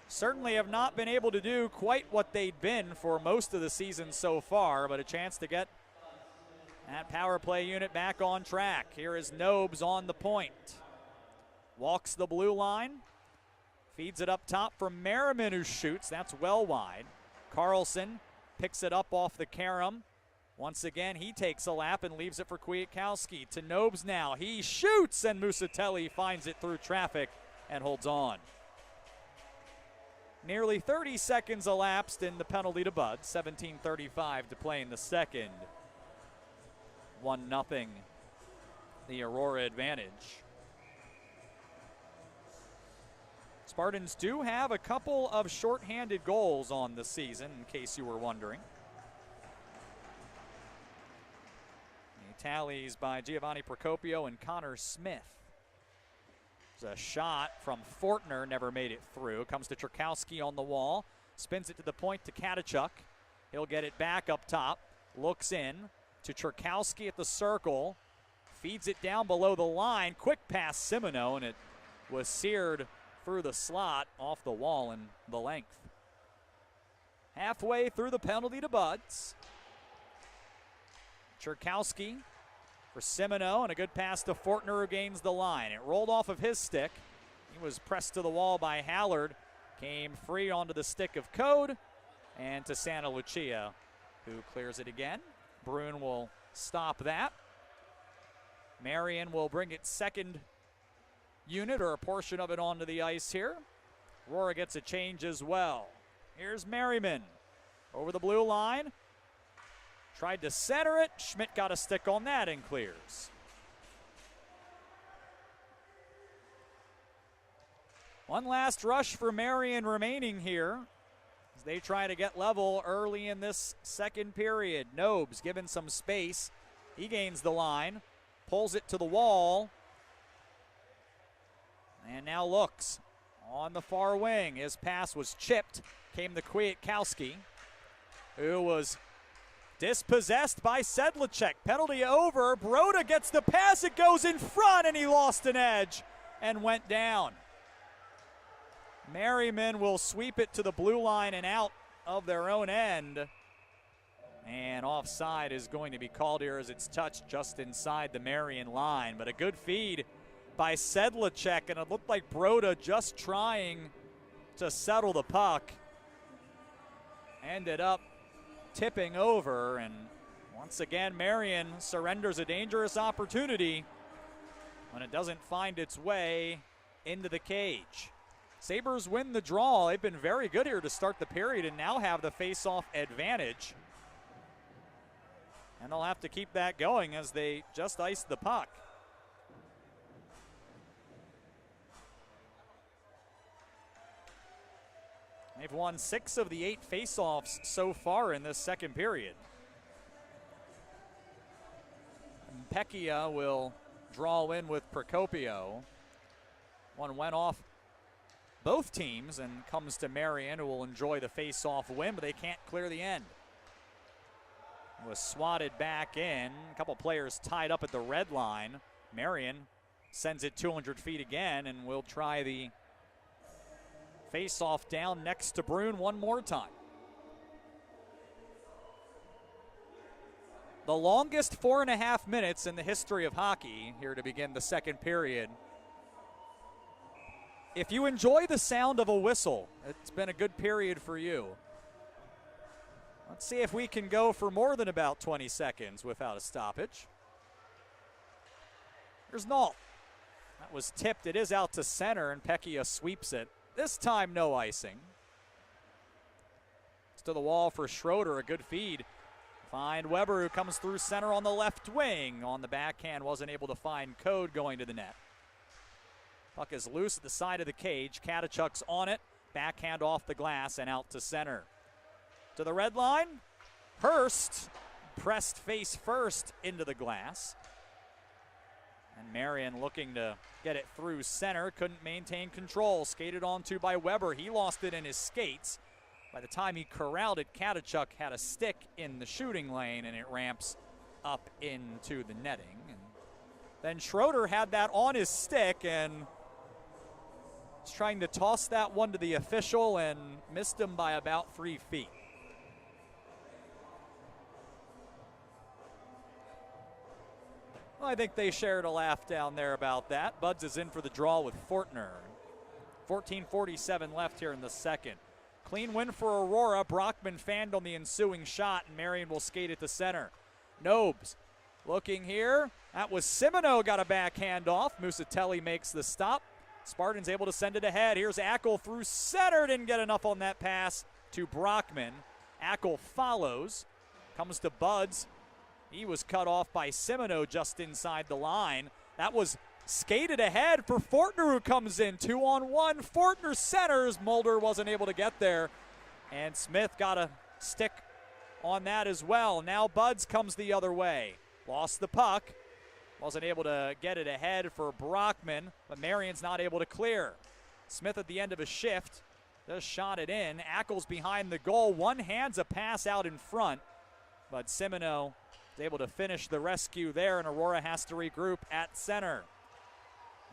certainly have not been able to do quite what they'd been for most of the season so far, but a chance to get that power play unit back on track. Here is Nobes on the point. Walks the blue line. Feeds it up top for Merriman, who shoots. That's well wide. Carlson picks it up off the carom. Once again, he takes a lap and leaves it for Kwiatkowski. To Nobes now. He shoots, and Musatelli finds it through traffic and holds on. Nearly 30 seconds elapsed in the penalty to Bud. 17:35 to play in the second. 1-0, the Aurora advantage. Spartans do have a couple of shorthanded goals on the season, in case you were wondering. The tallies by Giovanni Procopio and Connor Smith. There's a shot from Fortner, never made it through. Comes to Czerkowski on the wall, spins it to the point to Katachuk. He'll get it back up top, looks in to Czerkowski at the circle, feeds it down below the line. Quick pass Simoneau, and it was seared through the slot off the wall and the length. Halfway through the penalty to Buds. Czerkowski for Simoneau, and a good pass to Fortner, who gains the line. It rolled off of his stick. He was pressed to the wall by Hallard. Came free onto the stick of Code and to Santa Lucia, who clears it again. Brune will stop that. Marian will bring its second unit or a portion of it onto the ice here. Aurora gets a change as well. Here's Merriman over the blue line. Tried to center it. Schmidt got a stick on that and clears. One last rush for Marian remaining here as they try to get level early in this second period. Nobes given some space. He gains the line, pulls it to the wall, and now looks on the far wing. His pass was chipped. Came to Kwiatkowski, who was dispossessed by Sedlacek. Penalty over. Broda gets the pass. It goes in front, and he lost an edge and went down. Merriman will sweep it to the blue line and out of their own end. And offside is going to be called here as it's touched just inside the Marian line. But a good feed by Sedlacek, and it looked like Broda just trying to settle the puck. Ended up tipping over, and once again, Marian surrenders a dangerous opportunity when it doesn't find its way into the cage. Sabres win the draw. They've been very good here to start the period and now have the face-off advantage. And they'll have to keep that going as they just iced the puck. They've won 6 of the 8 face-offs so far in this second period. Pecchia will draw in with Procopio. One went off both teams and comes to Marian, who will enjoy the face-off win, but they can't clear the end. Was swatted back in. A couple players tied up at the red line. Marian sends it 200 feet again, and will try the face-off down next to Brune one more time. The longest 4.5 minutes in the history of hockey here to begin the second period. If you enjoy the sound of a whistle, it's been a good period for you. Let's see if we can go for more than about 20 seconds without a stoppage. Here's Nault. That was tipped. It is out to center, and Pecchia sweeps it. This time, no icing. It's to the wall for Schroeder, a good feed. Find Weber, who comes through center on the left wing. On the backhand, wasn't able to find Code going to the net. Puck is loose at the side of the cage. Katachuk's on it. Backhand off the glass and out to center. To the red line, Hurst pressed face first into the glass. And Marian looking to get it through center, couldn't maintain control. Skated onto by Weber. He lost it in his skates. By the time he corralled it, Katachuk had a stick in the shooting lane, and it ramps up into the netting. And then Schroeder had that on his stick and was trying to toss that one to the official and missed him by about 3 feet. Well, I think they shared a laugh down there about that. Buds is in for the draw with Fortner. 14:47 left here in the second. Clean win for Aurora. Brockman fanned on the ensuing shot, and Marian will skate it to center. Nobes looking here. That was Simoneau, got a backhand off. Musatelli makes the stop. Spartans able to send it ahead. Here's Ackle through center. Didn't get enough on that pass to Brockman. Ackle follows. Comes to Buds. He was cut off by Simoneau just inside the line. That was skated ahead for Fortner, who comes in 2-on-1. Fortner centers. Mulder wasn't able to get there. And Smith got a stick on that as well. Now Buds comes the other way. Lost the puck. Wasn't able to get it ahead for Brockman, but Marian's not able to clear. Smith at the end of a shift just shot it in. Ackles behind the goal. One hands a pass out in front, but Simoneau is able to finish the rescue there, and Aurora has to regroup at center.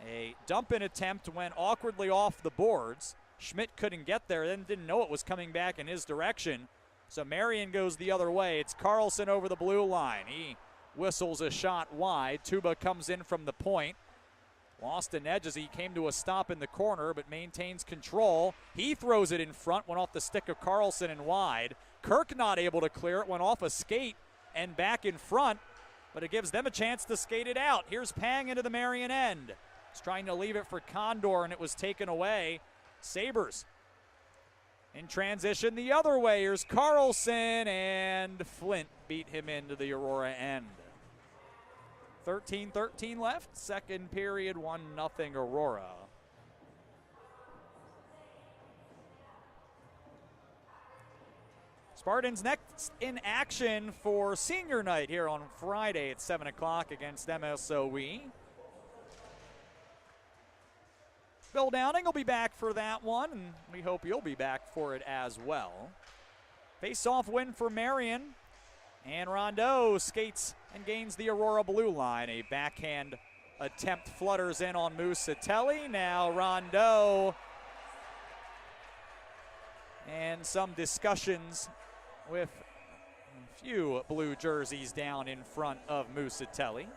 A dump-in attempt went awkwardly off the boards. Schmidt couldn't get there, then didn't know it was coming back in his direction. So Marian goes the other way. It's Carlson over the blue line. He whistles a shot wide. Tuba comes in from the point. Lost an edge as he came to a stop in the corner, but maintains control. He throws it in front, went off the stick of Carlson and wide. Kirk not able to clear it, went off a skate and back in front, but it gives them a chance to skate it out. Here's Pang into the Marian end. He's trying to leave it for Condor, and it was taken away. Sabres in transition the other way. Here's Carlson, and Flint beat him into the Aurora end. 13:13 left, second period, 1-0 Aurora. Spartans next in action for senior night here on Friday at 7 o'clock against MSOE. Bill Downing will be back for that one, and we hope you'll be back for it as well. Face-off win for Marian, and Rondeau skates and gains the Aurora blue line. A backhand attempt flutters in on Musatelli. Now Rondeau, and some discussions with a few blue jerseys down in front of Musatelli.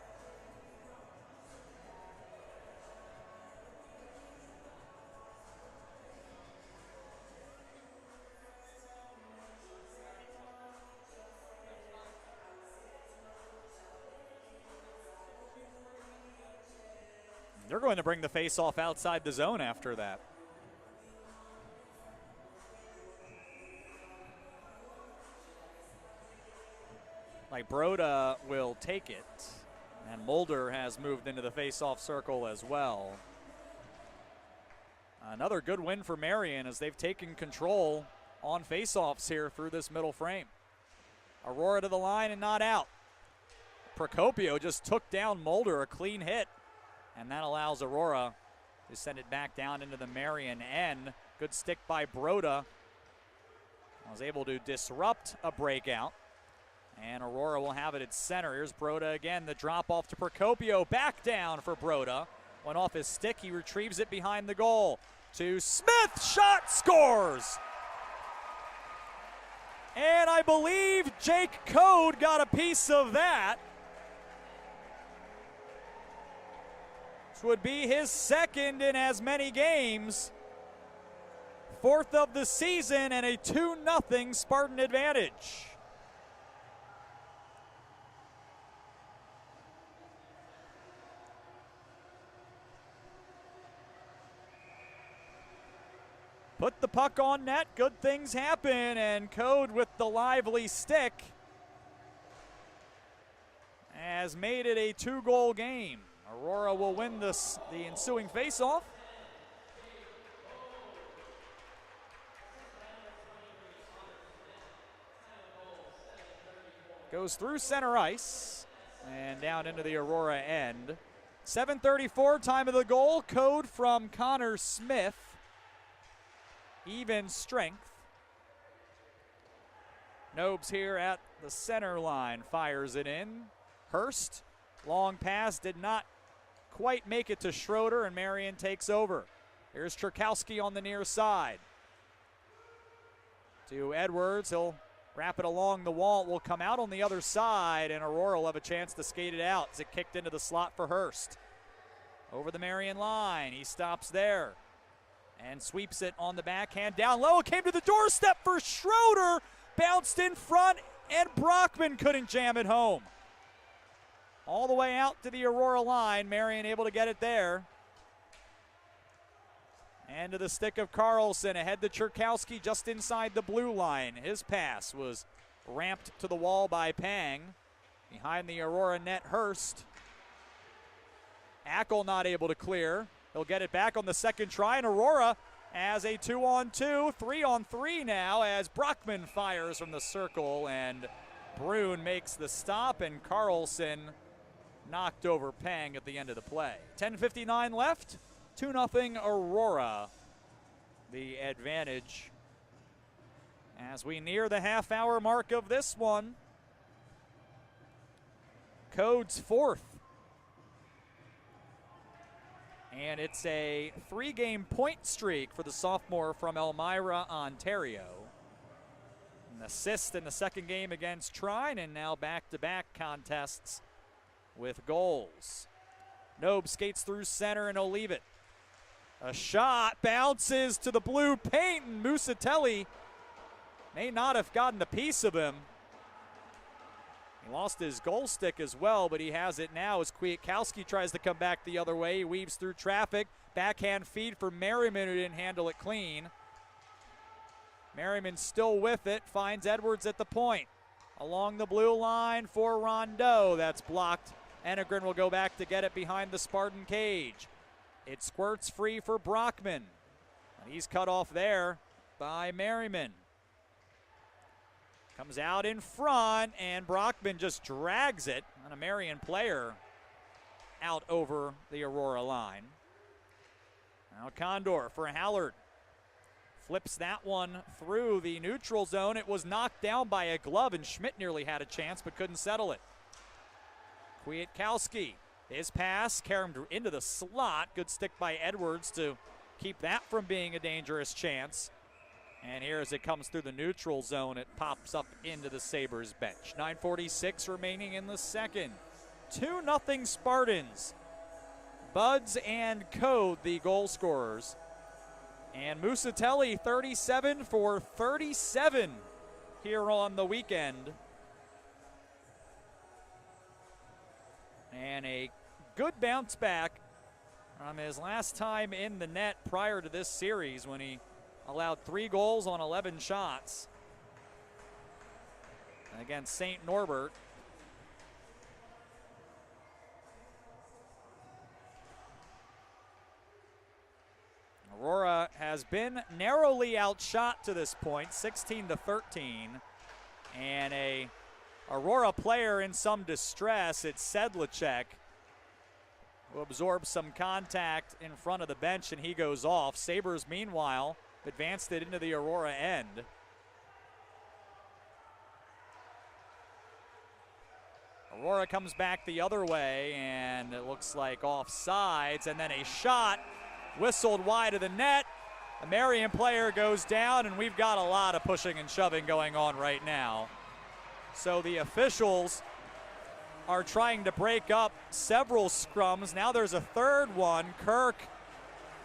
They're going to bring the face-off outside the zone after that. Like Broda will take it, and Mulder has moved into the face-off circle as well. Another good win for Marian as they've taken control on face-offs here through this middle frame. Aurora to the line and not out. Procopio just took down Mulder, a clean hit, and that allows Aurora to send it back down into the Marian end. Good stick by Broda. Was able to disrupt a breakout. And Aurora will have it at center. Here's Broda again. The drop off to Procopio. Back down for Broda. Went off his stick. He retrieves it behind the goal. To Smith. Shot scores. And I believe Jake Code got a piece of that. This would be his second in as many games. Fourth of the season and a 2-0 Spartan advantage. Put the puck on net, good things happen, and Code with the lively stick has made it a 2-goal game. Aurora will win the ensuing faceoff. Goes through center ice and down into the Aurora end. 7:34, time of the goal. Code from Connor Smith. Even strength. Nobes here at the center line fires it in. Hurst, long pass, did not quite make it to Schroeder, and Marian takes over. Here's Cherkowski on the near side. To Edwards, he'll wrap it along the wall. It will come out on the other side, and Aurora will have a chance to skate it out as it kicked into the slot for Hurst. Over the Marian line, he stops there. And sweeps it on the backhand down low. It came to the doorstep for Schroeder. Bounced in front, and Brockman couldn't jam it home. All the way out to the Aurora line. Marian able to get it there. And to the stick of Carlson. Ahead to Cherkowski just inside the blue line. His pass was ramped to the wall by Pang. Behind the Aurora net, Hurst. Ackle not able to clear. He'll get it back on the second try, and Aurora as a 2-on-2, 3-on-3 now as Brockman fires from the circle, and Brune makes the stop, and Carlson knocked over Pang at the end of the play. 10:59 left, 2-0 Aurora, the advantage as we near the half-hour mark of this one. Code's fourth. And it's a 3-game point streak for the sophomore from Elmira, Ontario. An assist in the second game against Trine, and now back-to-back contests with goals. Nobe skates through center, and he'll leave it. A shot bounces to the blue paint, and Musatelli may not have gotten a piece of him. He lost his goal stick as well, but he has it now as Kwiatkowski tries to come back the other way. He weaves through traffic. Backhand feed for Merriman, who didn't handle it clean. Merriman still with it, finds Edwards at the point. Along the blue line for Rondeau. That's blocked. Enegren will go back to get it behind the Spartan cage. It squirts free for Brockman. And he's cut off there by Merriman. Comes out in front, and Brockman just drags it on a Marian player out over the Aurora line. Now Condor for Hallard. Flips that one through the neutral zone. It was knocked down by a glove, and Schmidt nearly had a chance but couldn't settle it. Kwiatkowski, his pass carried into the slot. Good stick by Edwards to keep that from being a dangerous chance. And here as it comes through the neutral zone, it pops up into the Sabres bench. 9:46 remaining in the second. 2-0 Spartans. Buds and Code, the goal scorers. And Musatelli, 37 for 37 here on the weekend. And a good bounce back His last time in the net prior to this series when he allowed 3 goals on 11 shots against St. Norbert. Aurora has been narrowly outshot to this point, 16-13. And a Aurora player in some distress, it's Sedlacek, who absorbs some contact in front of the bench, and he goes off. Sabres, meanwhile, advanced it into the Aurora end. Aurora comes back the other way, and it looks like offsides, and then a shot whistled wide of the net. A Marian player goes down, and we've got a lot of pushing and shoving going on right now. So the officials are trying to break up several scrums. Now there's a third one. Kirk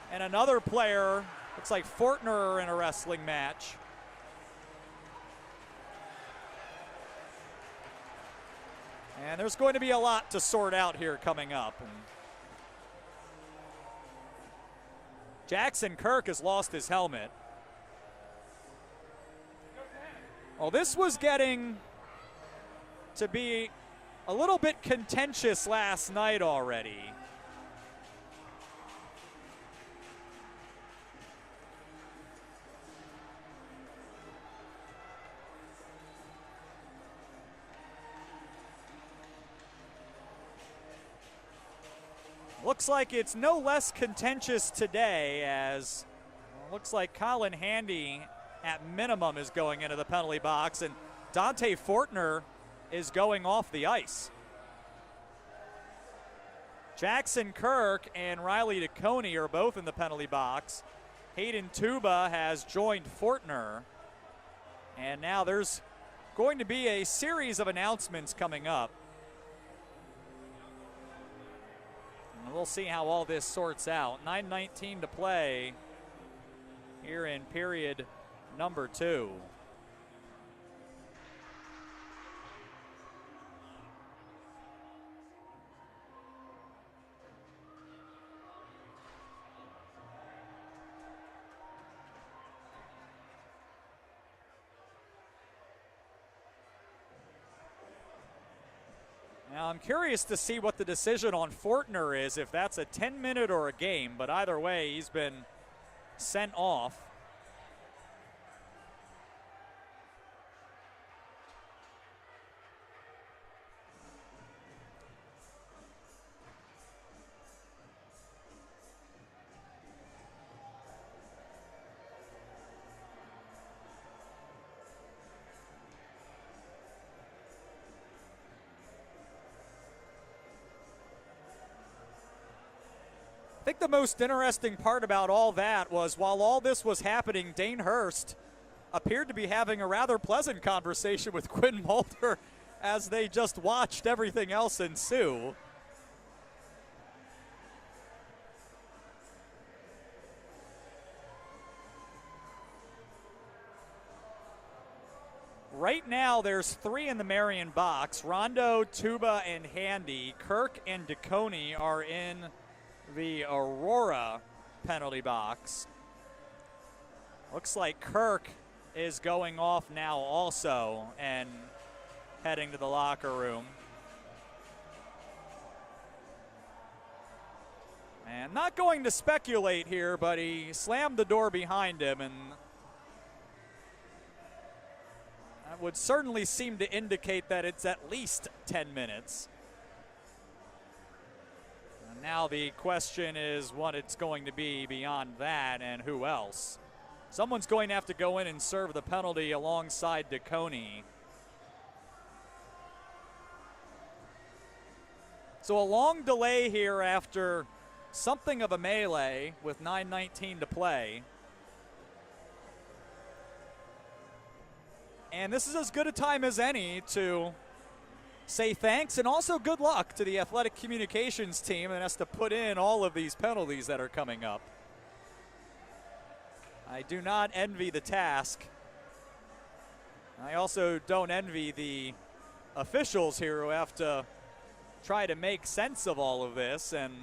and another player, looks like Fortner, are in a wrestling match. And there's going to be a lot to sort out here coming up. Jackson Kirk has lost his helmet. Well, this was getting to be a little bit contentious last night already. Looks like it's no less contentious today, as looks like Colin Handy at minimum is going into the penalty box, and Dante Fortner is going off the ice. Jackson Kirk and Riley DeConey are both in the penalty box. Hayden Tuba has joined Fortner. And now there's going to be a series of announcements coming up. And we'll see how all this sorts out. 9:19 to play here in period number 2. Now, I'm curious to see what the decision on Fortner is, if that's a 10-minute or a game, but either way, he's been sent off. I think the most interesting part about all that was while all this was happening, Dane Hurst appeared to be having a rather pleasant conversation with Quinn Mulder as they just watched everything else ensue. Right now, there's 3 in the Marian box. Rondo, Tuba, and Handy. Kirk and DeConey are in the Aurora penalty box. Looks like Kirk is going off now also and heading to the locker room. And not going to speculate here, but he slammed the door behind him, and that would certainly seem to indicate that it's at least 10 minutes. Now the question is what it's going to be beyond that and who else. Someone's going to have to go in and serve the penalty alongside DeConey. So a long delay here after something of a melee with 9:19 to play. And this is as good a time as any to say thanks and also good luck to the athletic communications team that has to put in all of these penalties that are coming up. I do not envy the task. I also don't envy the officials here who have to try to make sense of all of this, and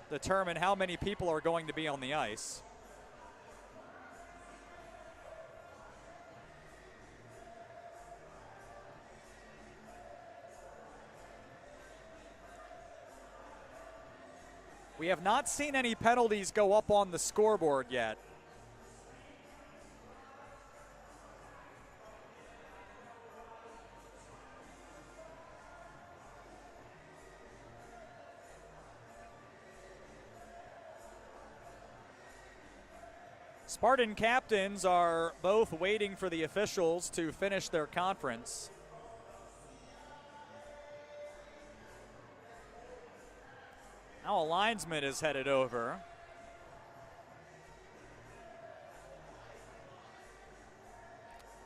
determine how many people are going to be on the ice. We have not seen any penalties go up on the scoreboard yet. Spartan captains are both waiting for the officials to finish their conference. Now a linesman is headed over.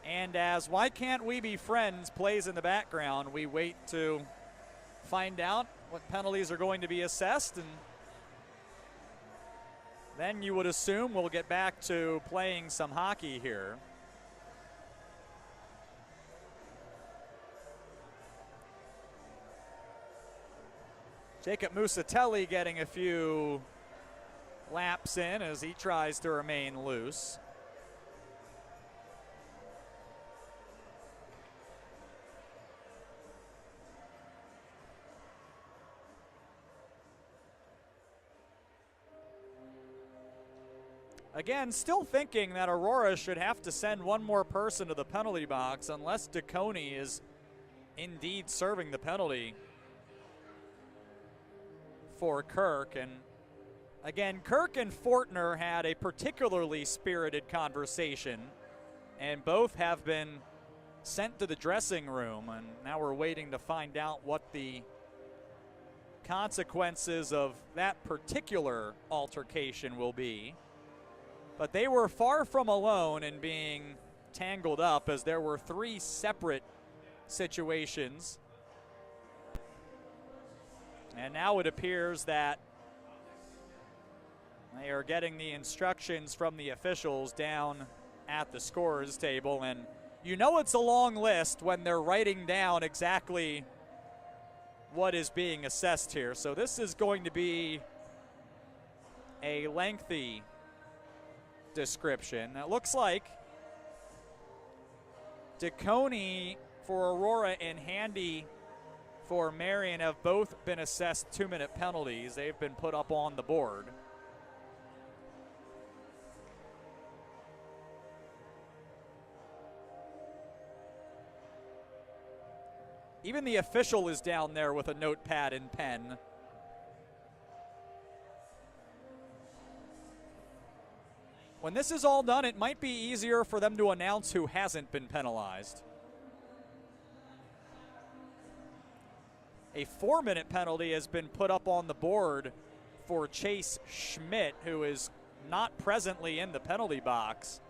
And as Why Can't We Be Friends plays in the background, we wait to find out what penalties are going to be assessed, and then you would assume we'll get back to playing some hockey here. Jacob Musatelli getting a few laps in as he tries to remain loose. Again, still thinking that Aurora should have to send one more person to the penalty box unless DeConey is indeed serving the penalty for Kirk. And again, Kirk and Fortner had a particularly spirited conversation, and both have been sent to the dressing room, and now we're waiting to find out what the consequences of that particular altercation will be. But they were far from alone in being tangled up, as there were three separate situations. And now it appears that they are getting the instructions from the officials down at the scorer's table. And you know it's a long list when they're writing down exactly what is being assessed here. So this is going to be a lengthy description. It looks like DeConey for Aurora and Handy for Marian have both been assessed 2-minute penalties. They've been put up on the board. Even the official is down there with a notepad and pen. When this is all done, it might be easier for them to announce who hasn't been penalized. A 4-minute penalty has been put up on the board for Chase Schmidt, who is not presently in the penalty box.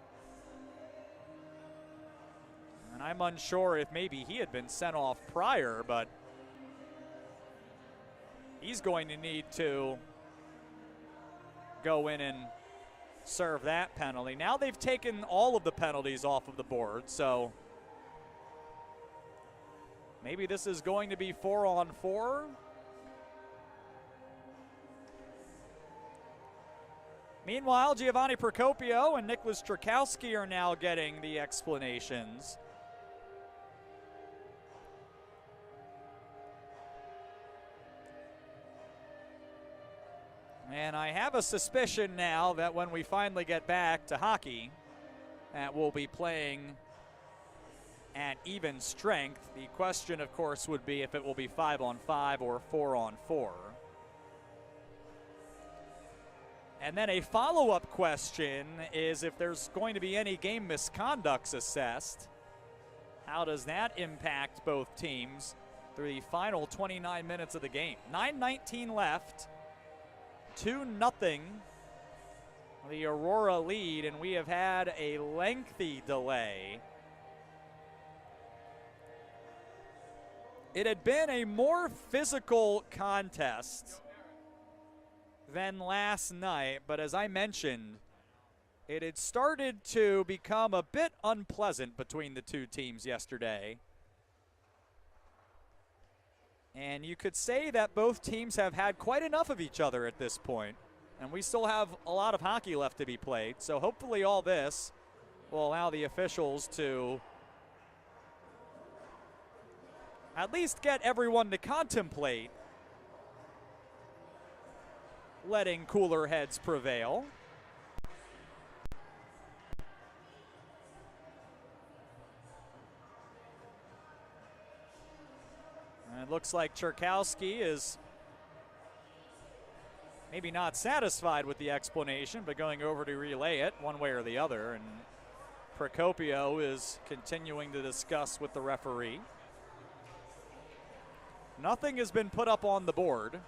And I'm unsure if maybe he had been sent off prior, but he's going to need to go in and serve that penalty. Now they've taken all of the penalties off of the board, so maybe this is going to be 4-on-4. Meanwhile, Giovanni Procopio and Nicholas Trakowski are now getting the explanations. And I have a suspicion now that when we finally get back to hockey, that we'll be playing at even strength. The question, of course, would be if it will be 5-on-5 or 4-on-4. And then a follow-up question is if there's going to be any game misconducts assessed. How does that impact both teams through the final 29 minutes of the game? 9:19 left. 2-0 the Aurora lead, and we have had a lengthy delay. It had been a more physical contest than last night, but as I mentioned, it had started to become a bit unpleasant between the two teams yesterday. And you could say that both teams have had quite enough of each other at this point. And we still have a lot of hockey left to be played. So hopefully all this will allow the officials to at least get everyone to contemplate letting cooler heads prevail. And it looks like Cherkowski is maybe not satisfied with the explanation, but going over to relay it one way or the other. And Procopio is continuing to discuss with the referee. Nothing has been put up on the board.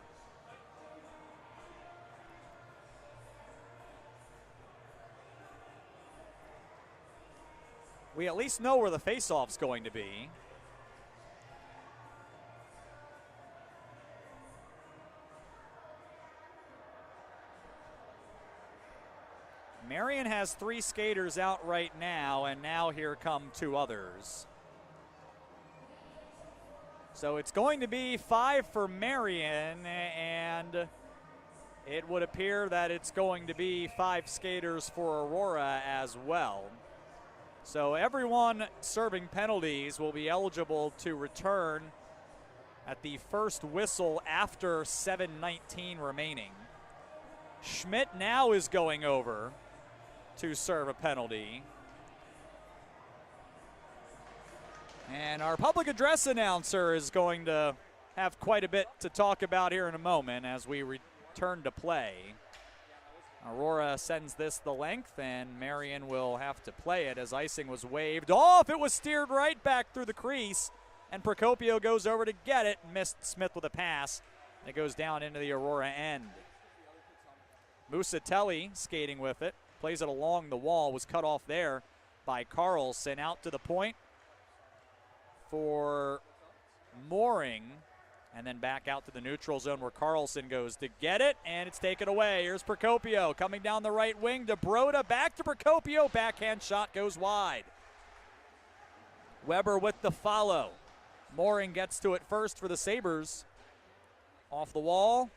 We at least know where the face-off's going to be. Marian has 3 skaters out right now, and now here come 2 others. So it's going to be 5 for Marian, and it would appear that it's going to be 5 skaters for Aurora as well. So everyone serving penalties will be eligible to return at the first whistle after 7:19 remaining. Schmidt now is going over to serve a penalty. And our public address announcer is going to have quite a bit to talk about here in a moment as we return to play. Aurora sends this the length, and Marian will have to play it as icing was waved off. It was steered right back through the crease, and Procopio goes over to get it, missed Smith with a pass, and it goes down into the Aurora end. Musatelli skating with it, plays it along the wall, was cut off there by Carlson. Out to the point for Mooring, and then back out to the neutral zone where Carlson goes to get it, and it's taken away. Here's Procopio coming down the right wing to Broda, back to Procopio, backhand shot goes wide. Weber with the follow. Mooring gets to it first for the Sabres. Off the wall,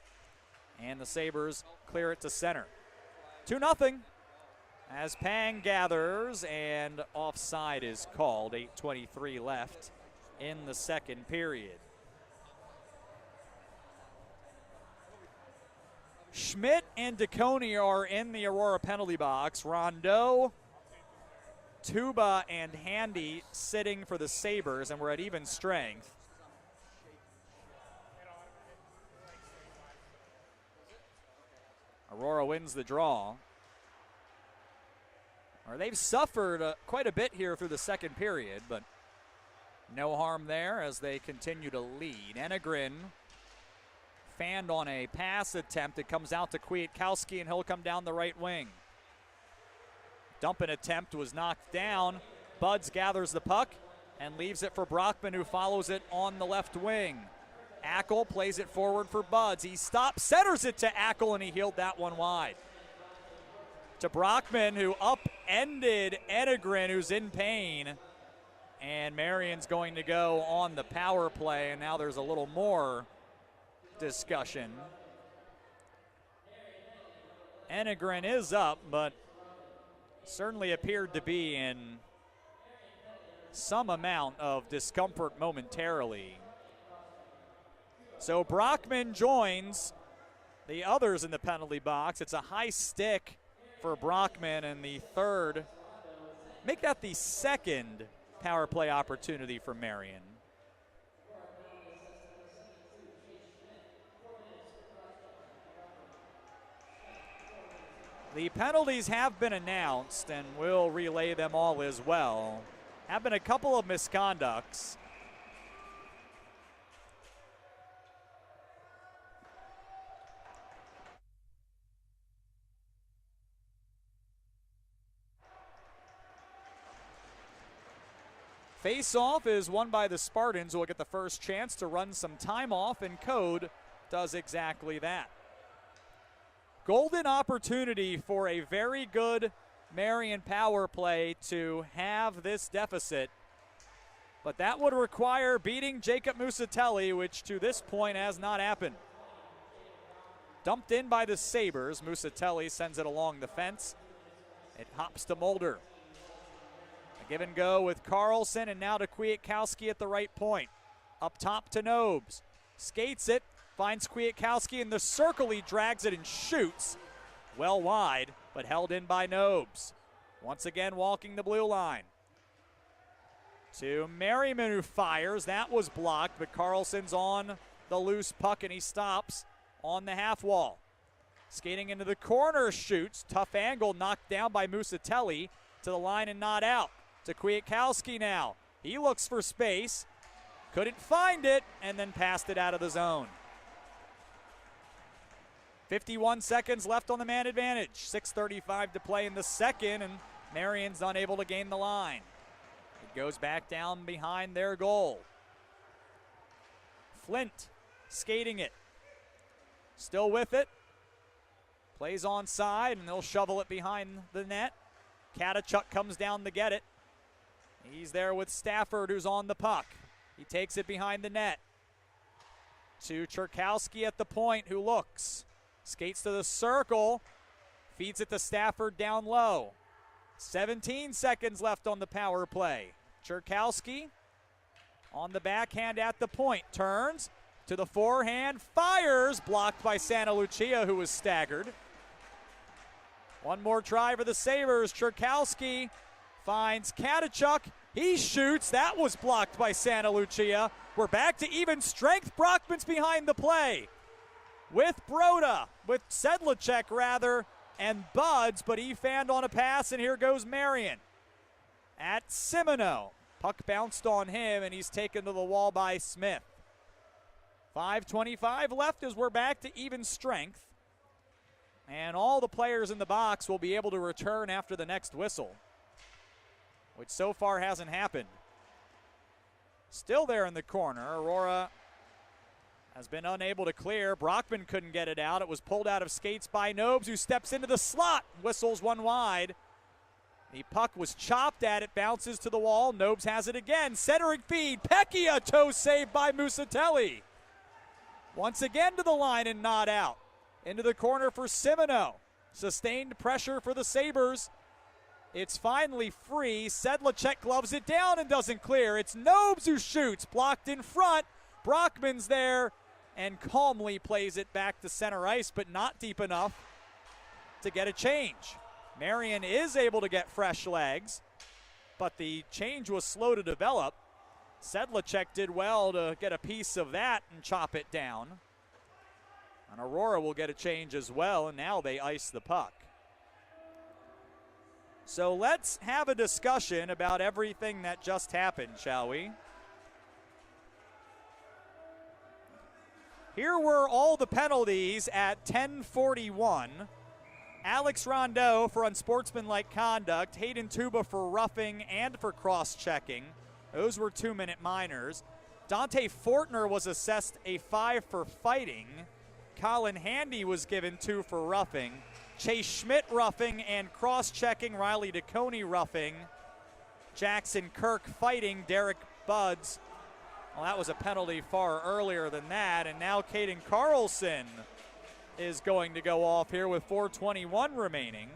and the Sabres clear it to center. 2-0 as Pang gathers, and offside is called. 8:23 left in the second period. Schmidt and DeConey are in the Aurora penalty box. Rondeau, Tuba, and Handy sitting for the Sabres, and we're at even strength. Aurora wins the draw. Or they've suffered quite a bit here through the second period, but no harm there as they continue to lead. Enegren fanned on a pass attempt. It comes out to Kwiatkowski, and he'll come down the right wing. Dumping attempt was knocked down. Buds gathers the puck and leaves it for Brockman, who follows it on the left wing. Ackle plays it forward for Buds. He stops, centers it to Ackle, and he healed that one wide. To Brockman, who upended Enegren, who's in pain. And Marian's going to go on the power play, and now there's a little more discussion. Enegren is up, but certainly appeared to be in some amount of discomfort momentarily. So Brockman joins the others in the penalty box. It's a high stick for Brockman, and the third, make that the second power play opportunity for Marian. The penalties have been announced, and we'll relay them all as well. Have been a couple of misconducts. Face-off is won by the Spartans, who will get the first chance to run some time off, and Code does exactly that. Golden opportunity for a very good Marian power play to have this deficit But that would require beating Jacob Musatelli, which to this point has not happened. Dumped in by the Sabres. Musatelli sends it along the fence. It hops to Mulder. A give and go with Carlson, and now to Kwiatkowski at the right point. Up top to Nobes. Skates it, finds Kwiatkowski in the circle. He drags it and shoots. Well wide, but held in by Nobes. Once again walking the blue line. To Merriman, who fires. That was blocked, but Carlson's on the loose puck, and he stops on the half wall. Skating into the corner, shoots. Tough angle, knocked down by Musatelli. To the line and not out. To Kwiatkowski now. He looks for space. Couldn't find it, and then passed it out of the zone. 51 seconds left on the man advantage. 6:35 to play in the second, and Marian's unable to gain the line. It goes back down behind their goal. Flint skating it. Still with it. Plays onside, and they'll shovel it behind the net. Katachuk comes down to get it. He's there with Stafford, who's on the puck. He takes it behind the net. To Cherkowski at the point, who looks. Skates to the circle. Feeds it to Stafford down low. 17 seconds left on the power play. Cherkowski on the backhand at the point. Turns to the forehand. Fires. Blocked by Santa Lucia, who was staggered. One more try for the Sabres. Cherkowski finds Katachuk. He shoots. That was blocked by Santa Lucia. We're back to even strength. Brockman's behind the play. With Broda, with Sedlacek rather, and Buds, but he fanned on a pass, and here goes Marian. At Simoneau. Puck bounced on him, and he's taken to the wall by Smith. 5:25 left as we're back to even strength. And all the players in the box will be able to return after the next whistle, which so far hasn't happened. Still there in the corner. Aurora has been unable to clear. Brockman couldn't get it out. It was pulled out of skates by Nobes, who steps into the slot. Whistles one wide. The puck was chopped at. It bounces to the wall. Nobes has it again. Centering feed. Pecchia, toe saved by Musatelli. Once again to the line and not out. Into the corner for Simoneau. Sustained pressure for the Sabres. It's finally free. Sedlacek gloves it down and doesn't clear. It's Nobes who shoots. Blocked in front. Brockman's there and calmly plays it back to center ice, but not deep enough to get a change. Marian is able to get fresh legs, but the change was slow to develop. Sedlacek did well to get a piece of that and chop it down. And Aurora will get a change as well, and now they ice the puck. So let's have a discussion about everything that just happened, shall we? Here were all the penalties at 10:41. Alex Rondeau for unsportsmanlike conduct, Hayden Tuba for roughing and for cross-checking. Those were 2-minute minors. Dante Fortner was assessed a 5 for fighting. Colin Handy was given 2 for roughing. Chase Schmidt roughing and cross-checking. Riley DeConey roughing. Jackson Kirk fighting. Derek Buds. Well, that was a penalty far earlier than that, and now Caden Carlson is going to go off here with 4:21 remaining.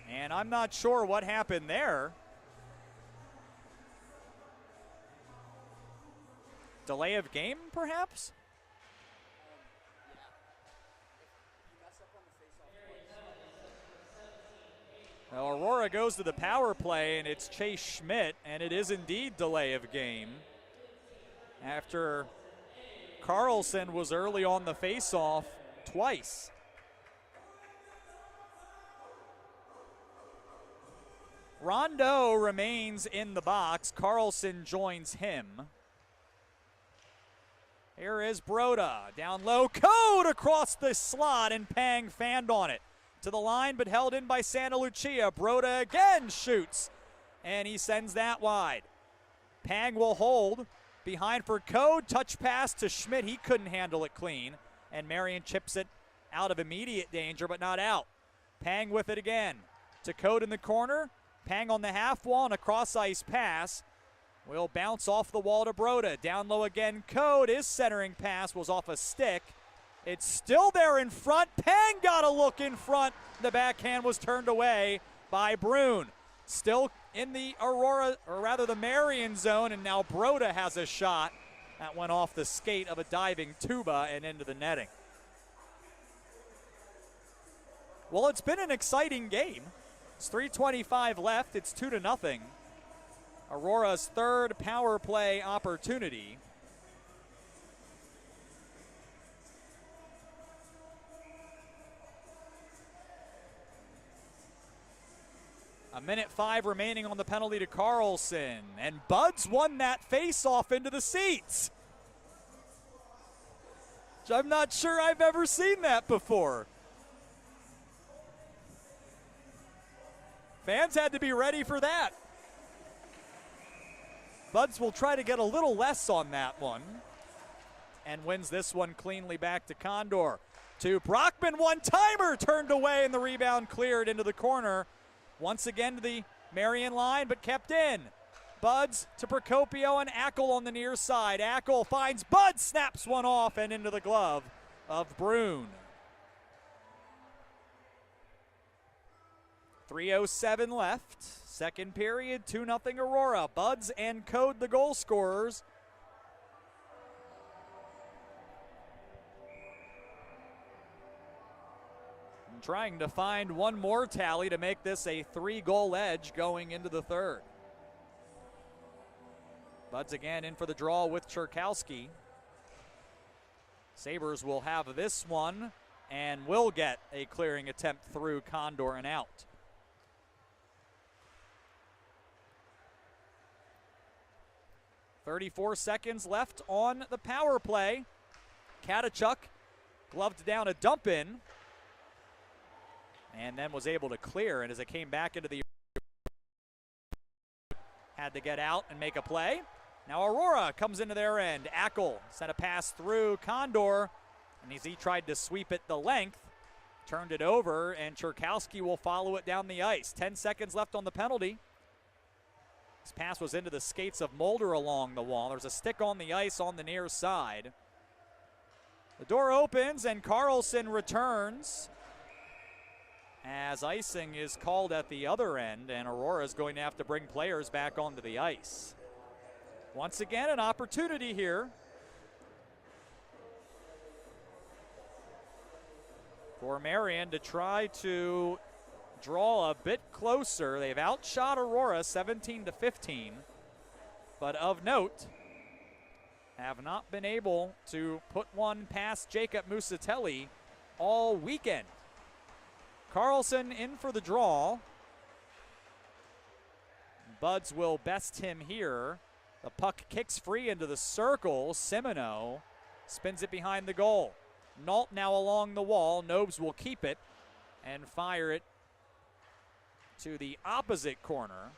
And I'm not sure what happened there. Delay of game, perhaps? Well, Aurora goes to the power play, and it's Chase Schmidt, and it is indeed delay of game. After Carlson was early on the face-off twice. Rondeau remains in the box. Carlson joins him. Here is Broda. Down low, Code across the slot, and Pang fanned on it. To the line, but held in by Santa Lucia. Broda again shoots, and he sends that wide. Pang will hold. behind for Code. Touch pass to Schmidt. He couldn't handle it clean. And Marian chips it out of immediate danger, but not out. Pang with it again. To Code in the corner. Pang on the half wall and a cross-ice pass. Will bounce off the wall to Broda. Down low again. Code. His centering pass was off a stick. It's still there in front. Pang got a look in front. The backhand was turned away by Brune. Still in the Aurora, or rather the Marian zone, and now Broda has a shot. That went off the skate of a diving Tuba and into the netting. Well, it's been an exciting game. It's 3:25 left. It's 2-0. Aurora's third power play opportunity. A minute 5 remaining on the penalty to Carlson. And Buds won that face-off into the seats. I'm not sure I've ever seen that before. Fans had to be ready for that. Buds will try to get a little less on that one. And wins this one cleanly back to Condor. To Brockman, one-timer turned away and the rebound cleared into the corner. Once again to the Marian line, but kept in. Buds to Procopio and Ackle on the near side. Ackle finds Buds, snaps one off and into the glove of Brune. 3:07 left. Second period, 2-0 Aurora. Buds and Code the goal scorers. Trying to find one more tally to make this a 3-goal edge going into the third. Buds again in for the draw with Cherkowski. Sabres will have this one and will get a clearing attempt through Condor and out. .34 seconds left on the power play. Katachuk gloved down a dump in. And then was able to clear, and as it came back into the had to get out and make a play. Now Aurora comes into their end. Ackle sent a pass through Condor, and as he tried to sweep it the length, turned it over, and Cherkowski will follow it down the ice. 10 seconds left on the penalty. This pass was into the skates of Mulder along the wall. There's a stick on the ice on the near side. The door opens, and Carlson returns as icing is called at the other end, and Aurora is going to have to bring players back onto the ice. Once again, an opportunity here for Marian to try to draw a bit closer. They've outshot Aurora 17-15, but of note, have not been able to put one past Jacob Musatelli all weekend. Carlson in for the draw. Buds will best him here. The puck kicks free into the circle. Simino spins it behind the goal. Nault now along the wall. Nobes will keep it and fire it to the opposite corner.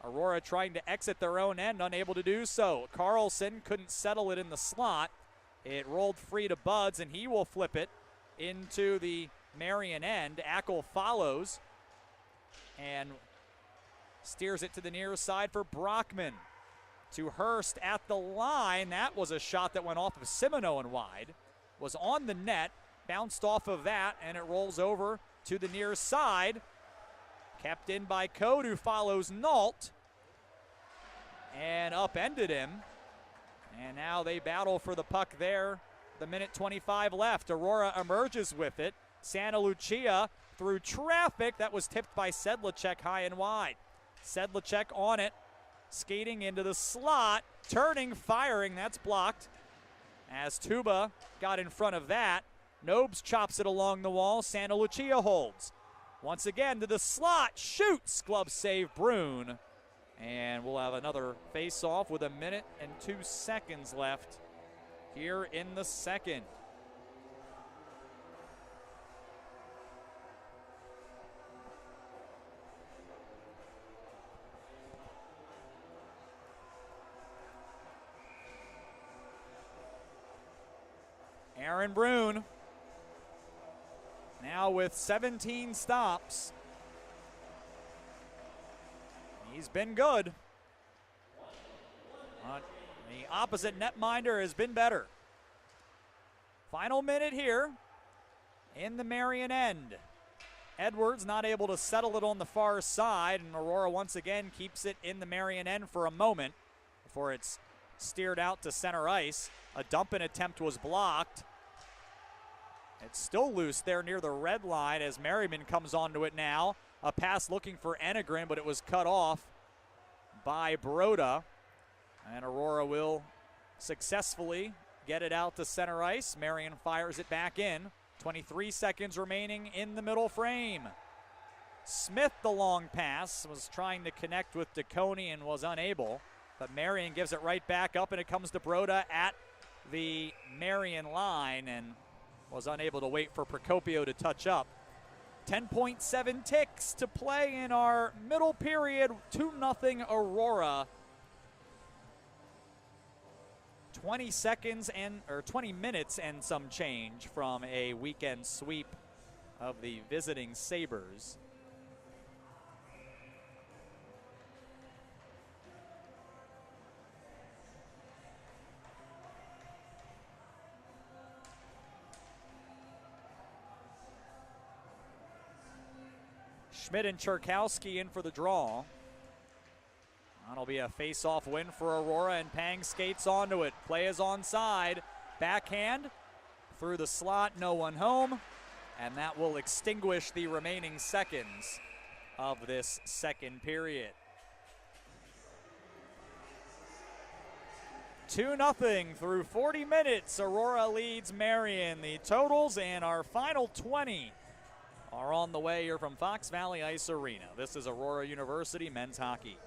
Aurora trying to exit their own end, unable to do so. Carlson couldn't settle it in the slot. It rolled free to Buds, and he will flip it into the Marian end. Ackle follows and steers it to the near side for Brockman. To Hurst at the line. That was a shot that went off of Simino and wide. Was on the net, bounced off of that, and it rolls over to the near side. Kept in by Code, who follows Nault and upended him. And now they battle for the puck there. The minute 25 left. Aurora emerges with it. Santa Lucia through traffic. That was tipped by Sedlacek high and wide. Sedlacek on it, skating into the slot, turning, firing. That's blocked as Tuba got in front of that. Nobes chops it along the wall. Santa Lucia holds. Once again to the slot, shoots, glove save Brune. And we'll have another face-off with a minute and 2 seconds left here in the second. Aaron Brune, now with 17 stops. He's been good. The opposite netminder has been better. Final minute here in the Marian end. Edwards not able to settle it on the far side, and Aurora once again keeps it in the Marian end for a moment before it's steered out to center ice. A dump-in attempt was blocked. It's still loose there near the red line as Merriman comes onto it now. A pass looking for Enegren, but it was cut off by Broda. And Aurora will successfully get it out to center ice. Marian fires it back in. 23 seconds remaining in the middle frame. Smith, the long pass, was trying to connect with DeConey and was unable. But Marian gives it right back up, and it comes to Broda at the Marian line and was unable to wait for Procopio to touch up. 10.7 ticks to play in our middle period. 2-0 Aurora. 20 minutes and some change from a weekend sweep of the visiting Sabres. Schmidt and Cherkowski in for the draw. That'll be a face-off win for Aurora, and Pang skates onto it. Play is onside. Backhand through the slot, no one home. And that will extinguish the remaining seconds of this second period. 2-0 through 40 minutes. Aurora leads Marian. The totals and our final 20 are on the way here from Fox Valley Ice Arena. This is Aurora University men's hockey.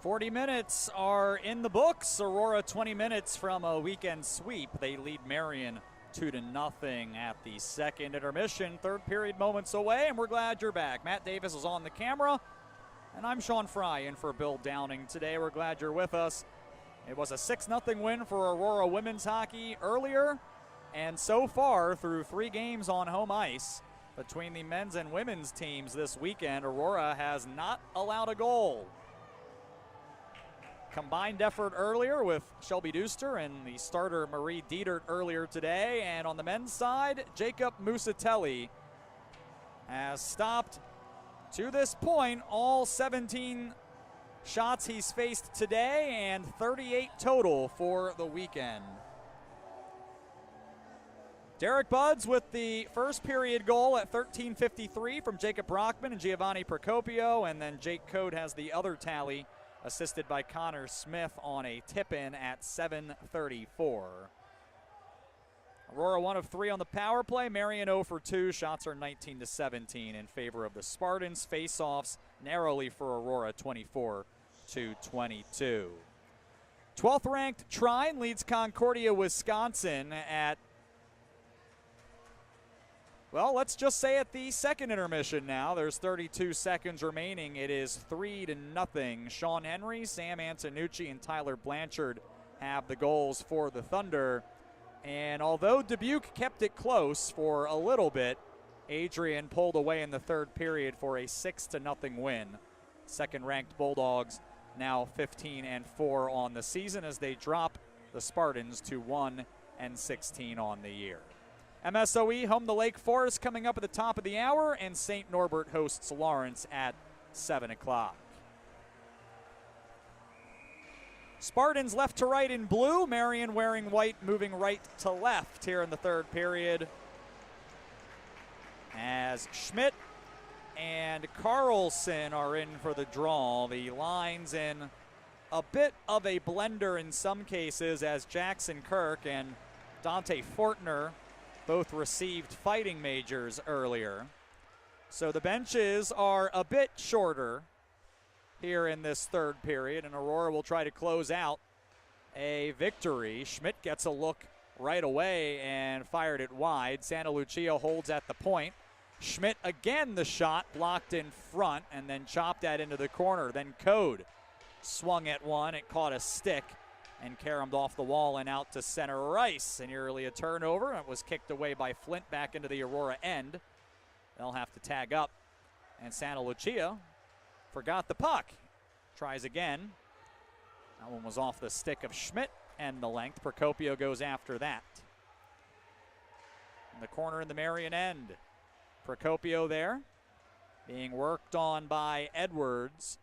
40 minutes are in the books. Aurora 20 minutes from a weekend sweep. They lead Marian 2-0 at the second intermission. Third period moments away, and we're glad you're back. Matt Davis is on the camera, and I'm Sean Fry in for Bill Downing today. We're glad you're with us. It was a 6-0 win for Aurora women's hockey earlier, and so far through 3 games on home ice between the men's and women's teams this weekend, Aurora has not allowed a goal. Combined effort earlier with Shelby Duster and the starter Marie Dietert earlier today. And on the men's side, Jacob Musatelli has stopped, to this point, all 17 shots he's faced today and 38 total for the weekend. Derek Buds with the first period goal at 13:53 from Jacob Brockman and Giovanni Procopio, and then Jake Code has the other tally, assisted by Connor Smith on a tip-in at 7:34. Aurora 1 of 3 on the power play. Marian 0 for 2. Shots are 19-17 in favor of the Spartans. Face-offs narrowly for Aurora, 24-22. 12th ranked Trine leads Concordia, Wisconsin at, well, let's just say at the second intermission now. There's 32 seconds remaining. It is 3-0. Sean Henry, Sam Antonucci, and Tyler Blanchard have the goals for the Thunder. And although Dubuque kept it close for a little bit, Adrian pulled away in the third period for a 6-0 win. Second-ranked Bulldogs now 15-4 on the season as they drop the Spartans to 1-16 on the year. MSOE home to Lake Forest coming up at the top of the hour, and St. Norbert hosts Lawrence at 7 o'clock. Spartans left to right in blue, Marian wearing white, moving right to left here in the third period, as Schmidt and Carlson are in for the draw. The lines in a bit of a blender in some cases, as Jackson Kirk and Dante Fortner both received fighting majors earlier. So the benches are a bit shorter here in this third period, and Aurora will try to close out a victory. Schmidt gets a look right away and fired it wide. Santa Lucia holds at the point. Schmidt again, the shot blocked in front and then chopped that into the corner. Then Code swung at one. It caught a stick and caromed off the wall and out to center ice. And nearly a turnover. It was kicked away by Flint back into the Aurora end. They'll have to tag up. And Santa Lucia forgot the puck. Tries again. That one was off the stick of Schmidt and the length. Procopio goes after that. In the corner in the Marian end. Procopio there, being worked on by Edwards.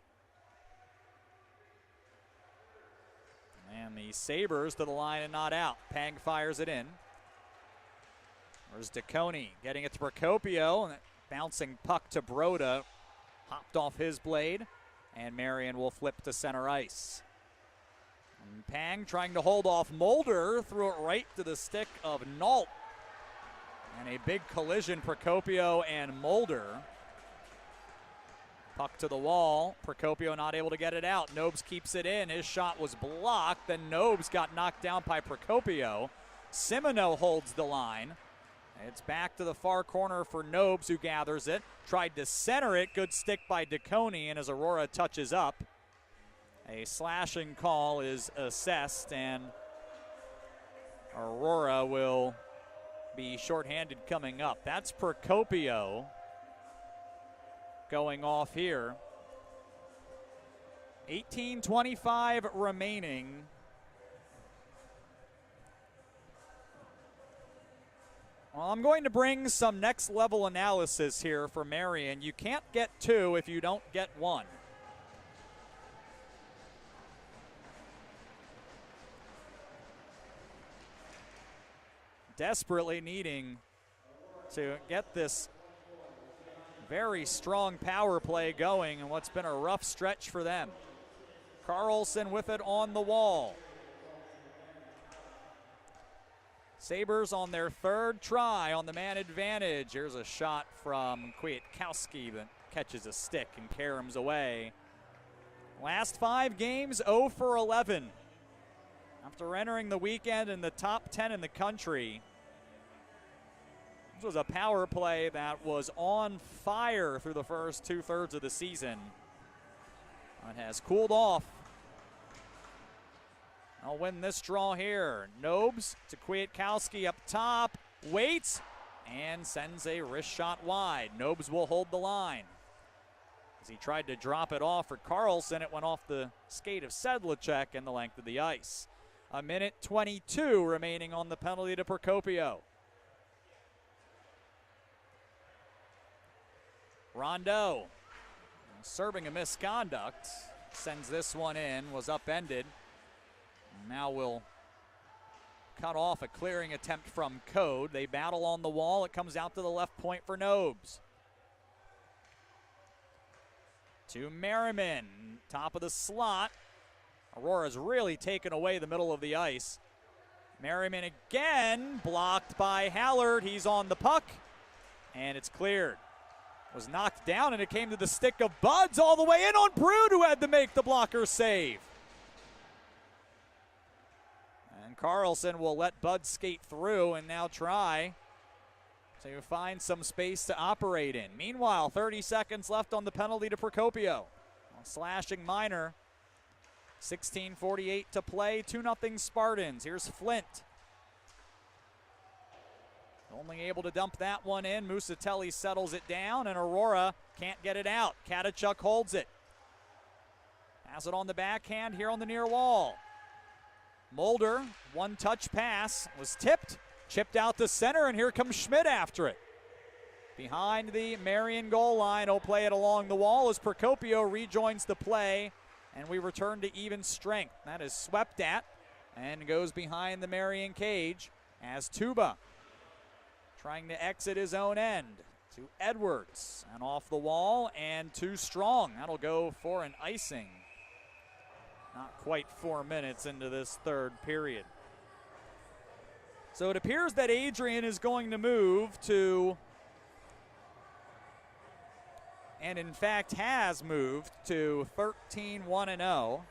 And the Sabres to the line and not out. Pang fires it in. There's DeConey getting it to Procopio, and bouncing puck to Broda. Hopped off his blade, and Marian will flip to center ice. And Pang trying to hold off Mulder, threw it right to the stick of Nault. And a big collision, Procopio and Mulder. Puck to the wall. Procopio not able to get it out. Nobes keeps it in. His shot was blocked. Then Nobes got knocked down by Procopio. Simoneau holds the line. It's back to the far corner for Nobes, who gathers it. Tried to center it. Good stick by DeConey, and as Aurora touches up, a slashing call is assessed, and Aurora will be shorthanded coming up. That's Procopio going off here. 18:25 remaining. Well, I'm going to bring some next level analysis here for Marian. You can't get 2 if you don't get 1. Desperately needing to get this very strong power play going in what's been a rough stretch for them. Carlson with it on the wall. Sabres on their third try on the man advantage. Here's a shot from Kwiatkowski that catches a stick and caroms away. Last 5 games, 0 for 11. After entering the weekend in the top 10 in the country, this was a power play that was on fire through the first 2/3 of the season. It has cooled off. I'll win this draw here. Nobes to Kwiatkowski up top, waits, and sends a wrist shot wide. Nobes will hold the line. As he tried to drop it off for Carlson, it went off the skate of Sedlacek and the length of the ice. 1:22 remaining on the penalty to Procopio. Rondeau, serving a misconduct, sends this one in, was upended. Now will cut off a clearing attempt from Code. They battle on the wall. It comes out to the left point for Nobes. To Merriman, top of the slot. Aurora's really taken away the middle of the ice. Merriman again, blocked by Hallard. He's on the puck, and it's cleared. Was knocked down, and it came to the stick of Buds all the way in on Brood, who had to make the blocker save. And Carlson will let Buds skate through and now try to find some space to operate in. Meanwhile, 30 seconds left on the penalty to Procopio. Slashing Minor. 16:48 to play, 2-0 Spartans. Here's Flint. Only able to dump that one in. Musatelli settles it down, and Aurora can't get it out. Katachuk holds it. Has it on the backhand here on the near wall. Mulder, one-touch pass, was tipped, chipped out to center, and here comes Schmidt after it. Behind the Marian goal line, he'll play it along the wall as Procopio rejoins the play, and we return to even strength. That is swept at and goes behind the Marian cage as Tuba trying to exit his own end to Edwards, and off the wall and too strong. That'll go for an icing. Not quite 4 minutes into this third period. So it appears that Adrian is going to move to, and in fact has moved to 13-1-0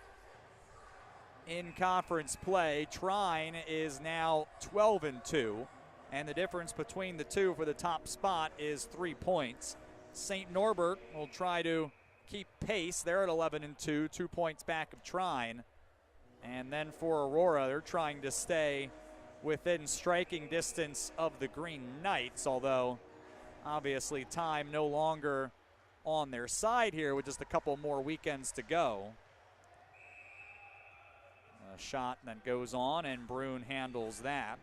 in conference play. Trine is now 12-2. And the difference between the two for the top spot is 3 points. St. Norbert will try to keep pace. They're at 11-2, 2 points back of Trine. And then for Aurora, they're trying to stay within striking distance of the Green Knights, although obviously time no longer on their side here with just a couple more weekends to go. A shot that goes on, and Brune handles that.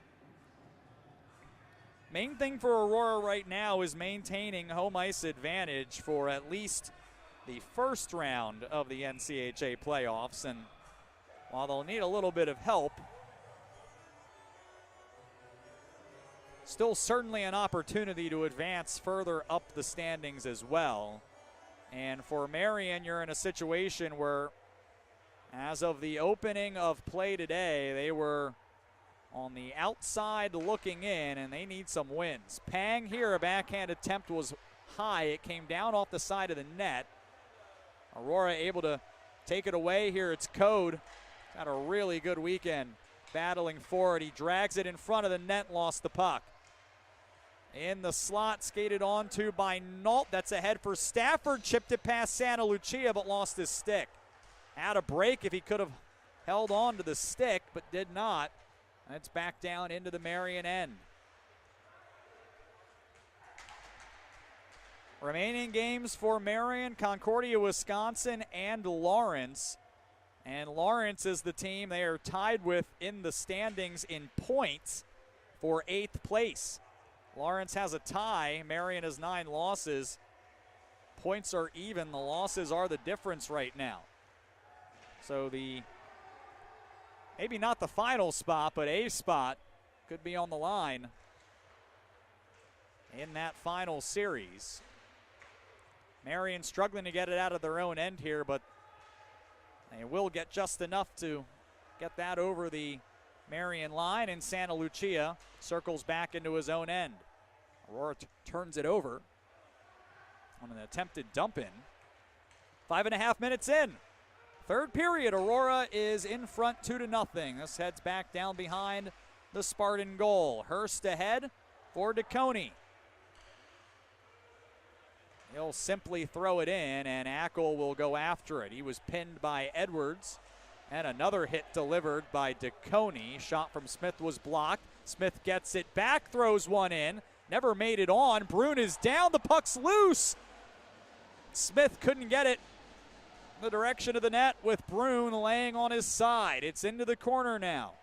Main thing for Aurora right now is maintaining home ice advantage for at least the first round of the NCHA playoffs. And while they'll need a little bit of help, still certainly an opportunity to advance further up the standings as well. And for Marian, you're in a situation where, as of the opening of play today, they were on the outside looking in, and they need some wins. Pang here, a backhand attempt was high. It came down off the side of the net. Aurora able to take it away here. It's Code. Had a really good weekend battling for it. He drags it in front of the net, lost the puck. In the slot, skated onto by Nault. That's ahead for Stafford. Chipped it past Santa Lucia, but lost his stick. Had a break if he could have held on to the stick, but did not. And it's back down into the Marian end. Remaining games for Marian: Concordia, Wisconsin, and Lawrence. And Lawrence is the team they are tied with in the standings in points for 8th place. Lawrence has a tie. Marian has 9 losses. Points are even. The losses are the difference right now. So maybe not the final spot, but a spot could be on the line in that final series. Marian struggling to get it out of their own end here, but they will get just enough to get that over the Marian line, and Santa Lucia circles back into his own end. Aurora turns it over on an attempted dump in. 5.5 minutes in. Third period, Aurora is in front 2-0. This heads back down behind the Spartan goal. Hurst ahead for DeConey. He'll simply throw it in, and Ackle will go after it. He was pinned by Edwards, and another hit delivered by DeConey. Shot from Smith was blocked. Smith gets it back, throws one in. Never made it on. Brune is down. The puck's loose. Smith couldn't get it in the direction of the net with Brune laying on his side. It's into the corner now.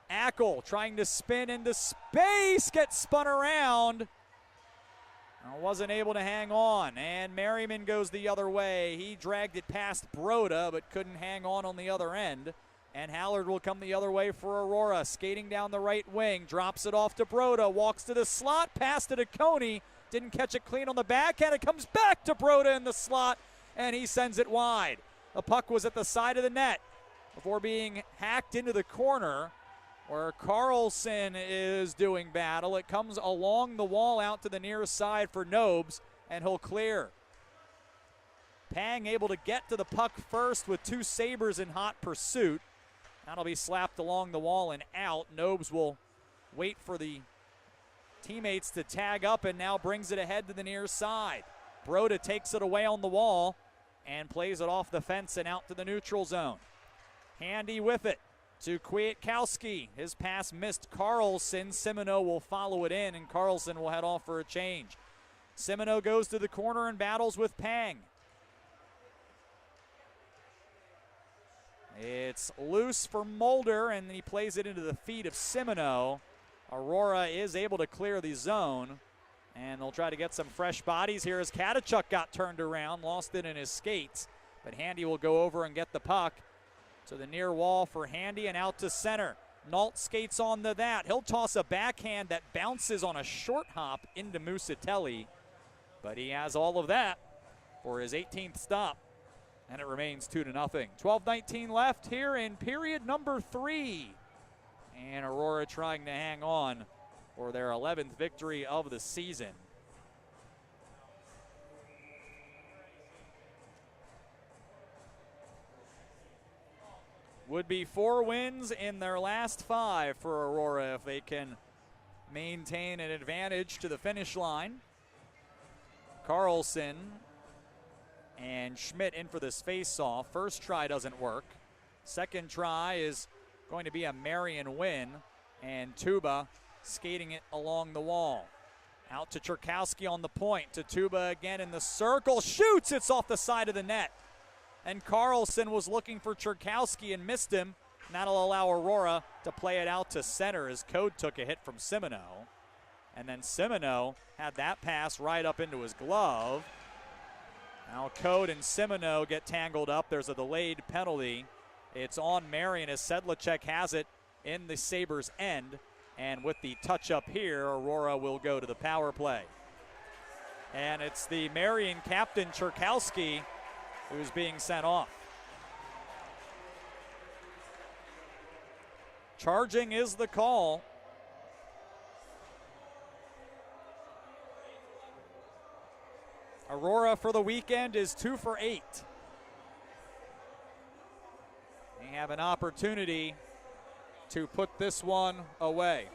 Ackle trying to spin into space, gets spun around. Wasn't able to hang on, and Merriman goes the other way. He dragged it past Broda, but couldn't hang on the other end. And Hallard will come the other way for Aurora, skating down the right wing, drops it off to Broda, walks to the slot, pass to DeConey, didn't catch it clean on the backhand. It comes back to Broda in the slot, and he sends it wide. The puck was at the side of the net before being hacked into the corner, where Carlson is doing battle. It comes along the wall out to the near side for Nobes, and he'll clear. Pang able to get to the puck first with two Sabres in hot pursuit. That'll be slapped along the wall and out. Nobes will wait for the teammates to tag up and now brings it ahead to the near side. Broda takes it away on the wall and plays it off the fence and out to the neutral zone. Handy with it to Kwiatkowski. His pass missed Carlson. Simoneau will follow it in, and Carlson will head off for a change. Simoneau goes to the corner and battles with Pang. It's loose for Mulder, and he plays it into the feet of Simoneau. Aurora is able to clear the zone, and they'll try to get some fresh bodies here as Katachuk got turned around, lost it in his skates. But Handy will go over and get the puck to the near wall for Handy and out to center. Nault skates onto that. He'll toss a backhand that bounces on a short hop into Musatelli, but he has all of that for his 18th stop, and it remains 2-0. 12:19 left here in period number 3, and Aurora trying to hang on for their 11th victory of the season. Would be 4 wins in their last 5 for Aurora if they can maintain an advantage to the finish line. Carlson and Schmidt in for this face-off. First try doesn't work. Second try is going to be a Marian win, and Tuba skating it along the wall. Out to Cherkowski on the point, to Tuba again in the circle, shoots, it's off the side of the net. And Carlson was looking for Cherkowski and missed him. And that'll allow Aurora to play it out to center as Code took a hit from Simoneau. And then Simoneau had that pass right up into his glove. Now Code and Simoneau get tangled up. There's a delayed penalty. It's on Marian as Sedlacek has it in the Sabres' end. And with the touch-up here, Aurora will go to the power play. And it's the Marian captain, Cherkowski, who's being sent off. Charging is the call. Aurora for the weekend is 2 for 8. They have an opportunity to put this one away.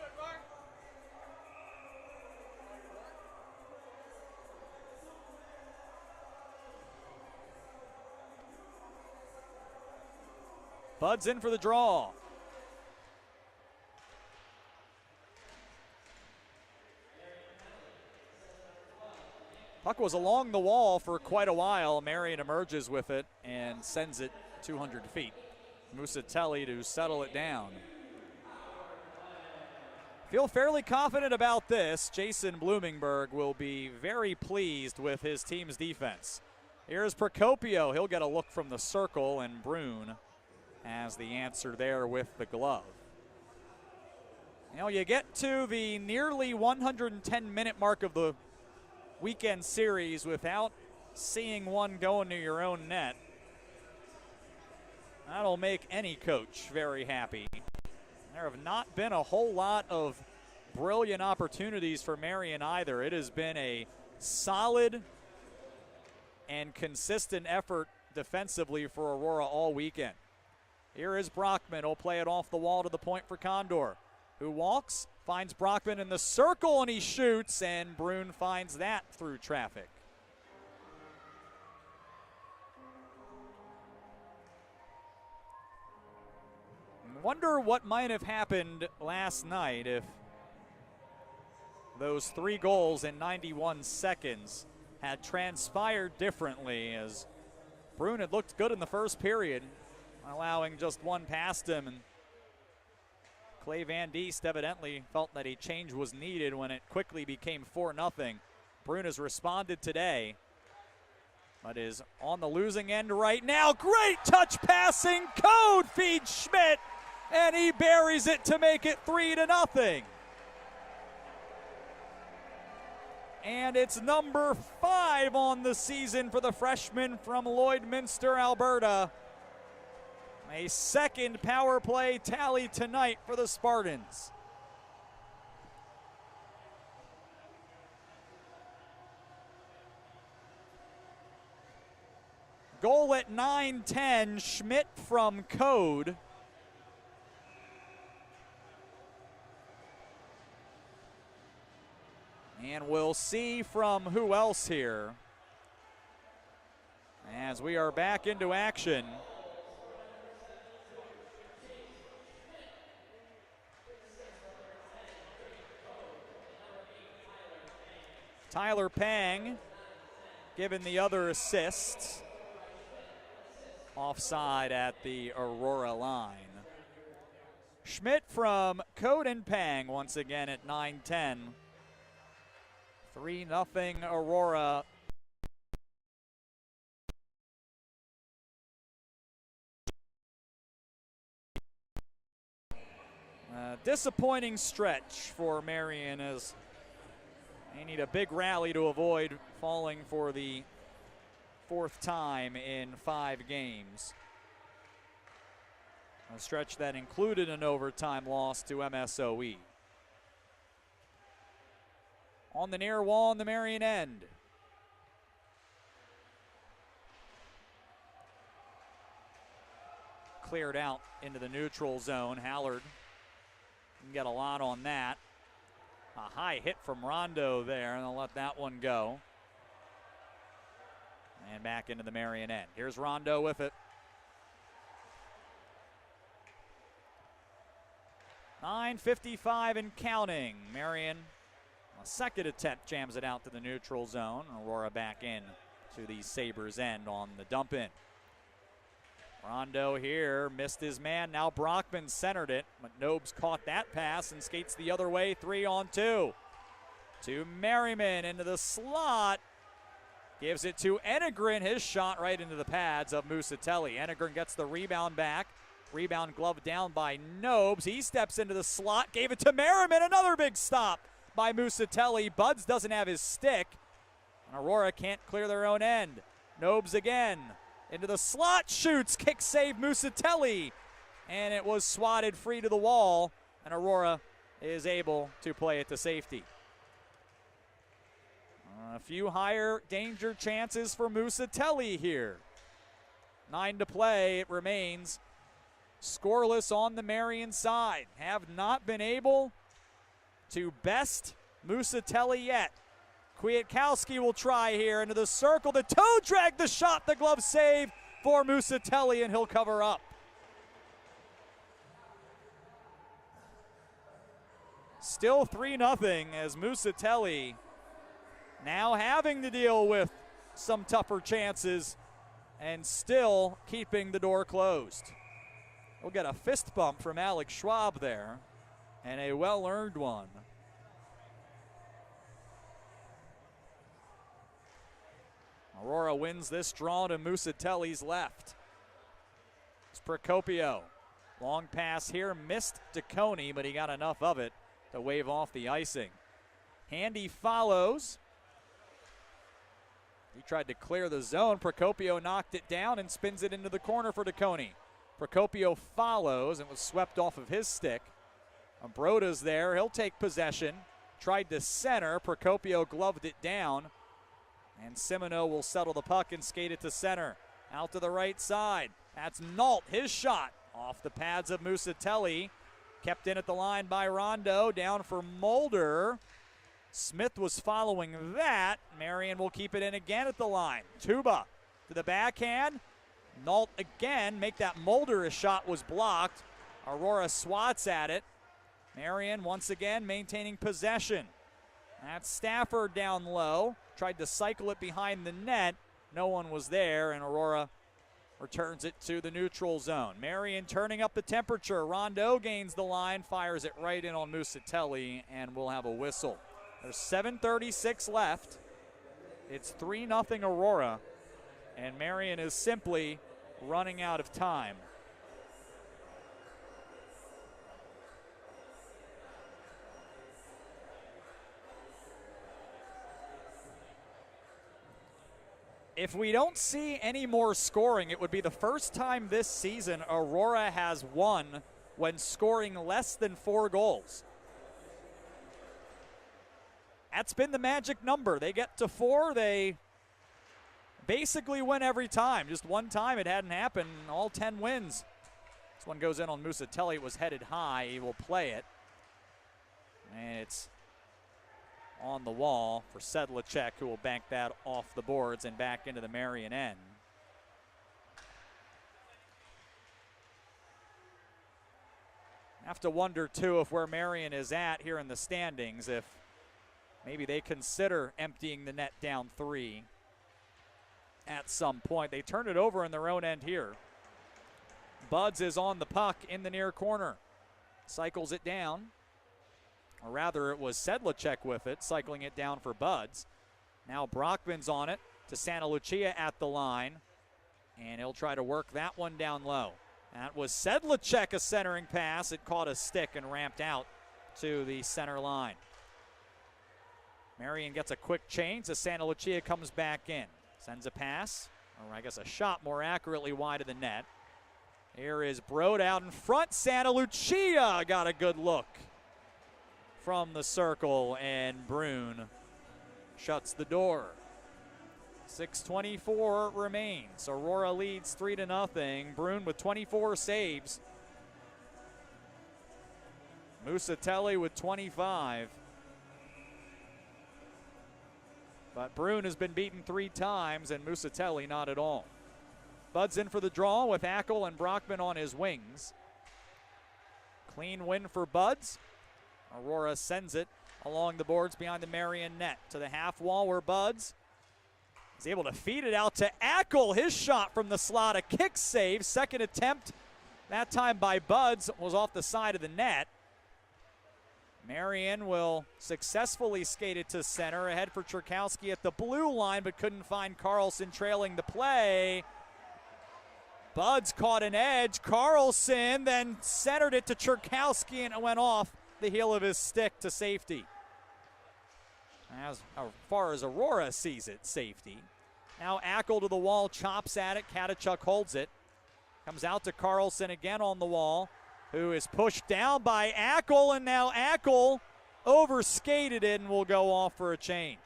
Bud's in for the draw. Puck was along the wall for quite a while. Marian emerges with it and sends it 200 feet. Musatelli to settle it down. Feel fairly confident about this. Jason Blumenberg will be very pleased with his team's defense. Here's Procopio. He'll get a look from the circle, and Brune as the answer there with the glove. Now you get to the nearly 110-minute mark of the weekend series without seeing one go into your own net. That'll make any coach very happy. There have not been a whole lot of brilliant opportunities for Marian either. It has been a solid and consistent effort defensively for Aurora all weekend. Here is Brockman. He'll play it off the wall to the point for Condor, who walks, finds Brockman in the circle, and he shoots, and Brune finds that through traffic. Wonder what might have happened last night if those 3 goals in 91 seconds had transpired differently, as Brune had looked good in the first period, allowing just one past him, and Clay Van Diest evidently felt that a change was needed when it quickly became 4-0. Brune has responded today, but is on the losing end right now. Great touch passing, Code feeds Schmidt, and he buries it to make it 3-0. And it's number 5 on the season for the freshman from Lloydminster, Alberta. A second power play tally tonight for the Spartans. Goal at 9:10, Schmidt from Code. And we'll see from who else here as we are back into action. Tyler Pang given the other assist. Offside at the Aurora line. Schmidt from Code and Pang once again at 9:10. 3-0 Aurora. Disappointing stretch for Marian, as they need a big rally to avoid falling for the 4th time in 5 games. A stretch that included an overtime loss to MSOE. On the near wall on the Marian end. Cleared out into the neutral zone. Hallard can get a lot on that. A high hit from Rondo there, and they'll let that one go. And back into the Marian end. Here's Rondo with it. 9:55 and counting. Marian, a second attempt, jams it out to the neutral zone. Aurora back in to the Sabres end on the dump in. Rondo here missed his man. Now Brockman centered it, but Nobes caught that pass and skates the other way. 3-on-2 to Merriman into the slot. Gives it to Enegren. His shot right into the pads of Musatelli. Enegren gets the rebound back. Rebound gloved down by Nobes. He steps into the slot. Gave it to Merriman. Another big stop by Musatelli. Buds doesn't have his stick. And Aurora can't clear their own end. Nobes again. Into the slot, shoots, kick save Musatelli. And it was swatted free to the wall. And Aurora is able to play it to safety. A few higher danger chances for Musatelli here. 9 to play, it remains scoreless on the Marian side. Have not been able to best Musatelli yet. Kwiatkowski will try here into the circle. The toe drag, the shot, the glove save for Musatelli, and he'll cover up. Still 3-0 as Musatelli now having to deal with some tougher chances and still keeping the door closed. We'll get a fist bump from Alex Schwab there, and a well-earned one. Aurora wins this draw to Musatelli's left. It's Procopio. Long pass here, missed DeConey, but he got enough of it to wave off the icing. Handy follows. He tried to clear the zone. Procopio knocked it down and spins it into the corner for DeConey. Procopio follows and was swept off of his stick. Ambroda's there. He'll take possession. Tried to center. Procopio gloved it down. And Simoneau will settle the puck and skate it to center. Out to the right side. That's Nault. His shot off the pads of Musatelli. Kept in at the line by Rondo. Down for Mulder. Smith was following that. Marian will keep it in again at the line. Tuba to the backhand. Nault again. Make that Mulder. His shot was blocked. Aurora swats at it. Marian once again maintaining possession. That's Stafford down low. Tried to cycle it behind the net. No one was there, and Aurora returns it to the neutral zone. Marian turning up the temperature. Rondo gains the line, fires it right in on Musatelli, and we'll have a whistle. There's 7:36 left. It's 3-0 Aurora, and Marian is simply running out of time. If we don't see any more scoring, it would be the first time this season Aurora has won when scoring less than 4 goals. That's been the magic number. They get to 4, they basically win every time. Just one time it hadn't happened, all 10 wins. This one goes in on Musatelli. It was headed high. He will play it. And it's on the wall for Sedlacek, who will bank that off the boards and back into the Marian end. Have to wonder, too, if where Marian is at here in the standings, if maybe they consider emptying the net down 3 at some point. They turn it over in their own end here. Buds is on the puck in the near corner. Cycles it down. Or rather, it was Sedlacek with it, cycling it down for Buds. Now Brockman's on it to Santa Lucia at the line, and he'll try to work that one down low. That was Sedlacek, a centering pass. It caught a stick and ramped out to the center line. Marian gets a quick change as Santa Lucia comes back in. Sends a pass, or I guess a shot more accurately wide of the net. Here is Brode out in front. Santa Lucia got a good look from the circle, and Brune shuts the door. 6:24 remains. Aurora leads 3-0. Brune with 24 saves. Musatelli with 25. But Brune has been beaten 3 times, and Musatelli not at all. Bud's in for the draw with Ackle and Brockman on his wings. Clean win for Buds. Aurora sends it along the boards behind the Marian net to the half wall where Buds is able to feed it out to Ackle. His shot from the slot, a kick save. Second attempt, that time by Buds, was off the side of the net. Marian will successfully skate it to center. Ahead for Cherkowski at the blue line, but couldn't find Carlson trailing the play. Buds caught an edge. Carlson then centered it to Cherkowski, and it went off the heel of his stick to safety. As far as Aurora sees it, safety. Now Ackle to the wall, chops at it. Katachuk holds it. Comes out to Carlson again on the wall, who is pushed down by Ackle, and now Ackle overskated it and will go off for a change.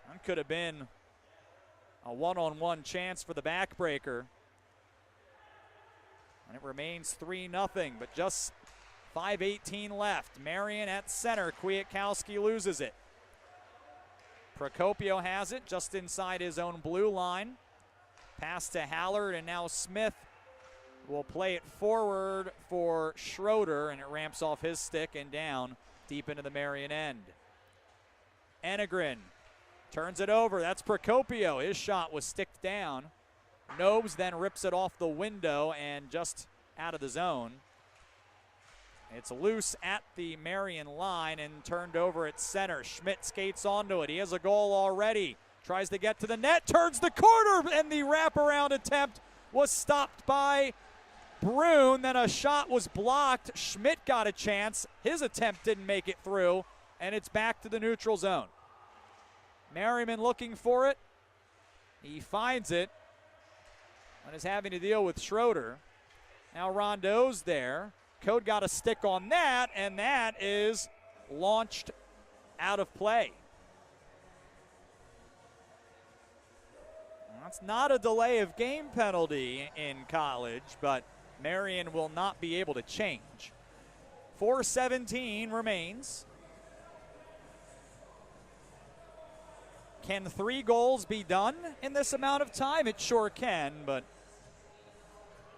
That could have been a one-on-one chance for the backbreaker. And it remains 3-0, but just 5:18 left. Marian at center. Kwiatkowski loses it. Procopio has it just inside his own blue line. Pass to Hallard, and now Smith will play it forward for Schroeder, and it ramps off his stick and down deep into the Marian end. Enegren turns it over. That's Procopio. His shot was sticked down. Nobes then rips it off the window and just out of the zone. It's loose at the Marian line and turned over at center. Schmidt skates onto it. He has a goal already. Tries to get to the net, turns the corner, and the wraparound attempt was stopped by Brune. Then a shot was blocked. Schmidt got a chance. His attempt didn't make it through, and it's back to the neutral zone. Merriman looking for it. He finds it and is having to deal with Schroeder. Now Rondeau's there. Code got a stick on that, and that is launched out of play. That's not a delay of game penalty in college, but Marian will not be able to change. 4:17 remains. Can 3 goals be done in this amount of time? It sure can, but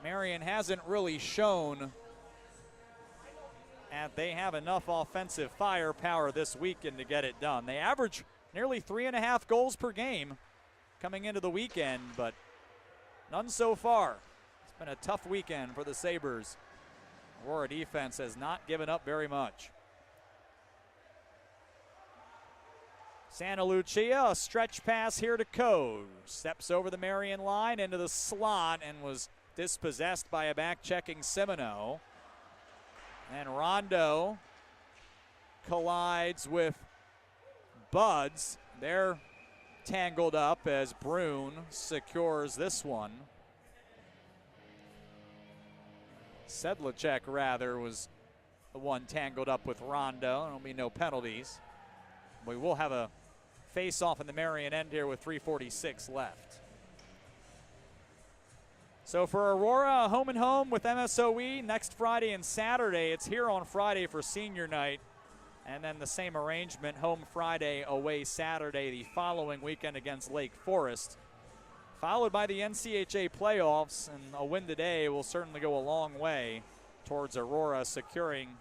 Marian hasn't really shown that they have enough offensive firepower this weekend to get it done. They average nearly 3.5 goals per game coming into the weekend, but none so far. It's been a tough weekend for the Sabres. Aurora defense has not given up very much. Santa Lucia, a stretch pass here to Code. Steps over the Marian line into the slot and was dispossessed by a back-checking Semino. And Rondo collides with Buds. They're tangled up as Brune secures this one. Sedlacek, rather, was the one tangled up with Rondo. There'll be no penalties. We will have a face-off in the Marian end here with 3:46 left. So for Aurora, home and home with MSOE next Friday and Saturday. It's here on Friday for senior night. And then the same arrangement, home Friday, away Saturday the following weekend against Lake Forest. Followed by the NCHA playoffs, and a win today will certainly go a long way towards Aurora securing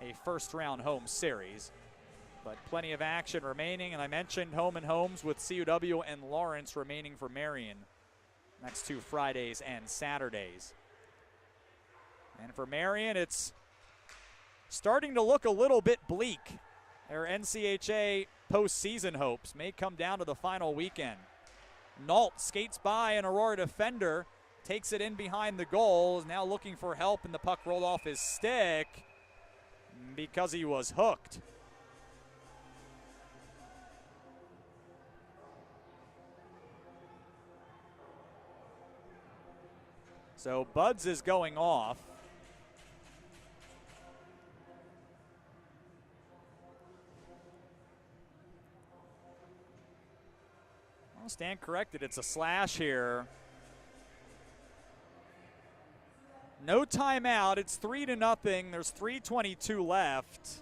a first-round home series. But plenty of action remaining, and I mentioned home and homes with CUW and Lawrence remaining for Marian next 2 Fridays and Saturdays. And for Marian, it's starting to look a little bit bleak. Their NCHA postseason hopes may come down to the final weekend. Nault skates by an Aurora defender, takes it in behind the goal, is now looking for help, and the puck rolled off his stick because he was hooked. So Buds is going off. I'll stand corrected. It's a slash here. No timeout. It's 3-0. There's 3:22 left.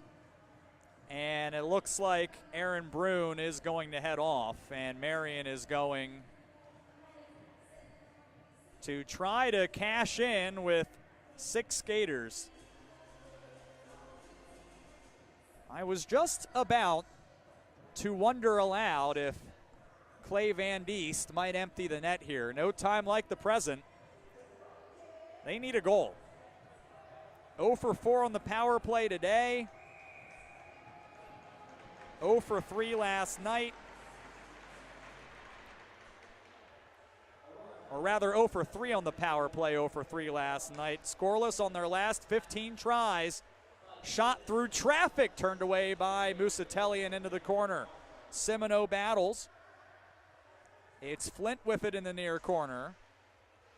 And it looks like Aaron Brune is going to head off, and Marian is going to try to cash in with 6 skaters. I was just about to wonder aloud if Clay Van Diest might empty the net here. No time like the present. They need a goal. 0 for 4 on the power play today. 0 for 3 last night. Or rather 0 for 3 on the power play, 0 for 3 last night. Scoreless on their last 15 tries. Shot through traffic, turned away by Musatelli and into the corner. Semino battles. It's Flint with it in the near corner.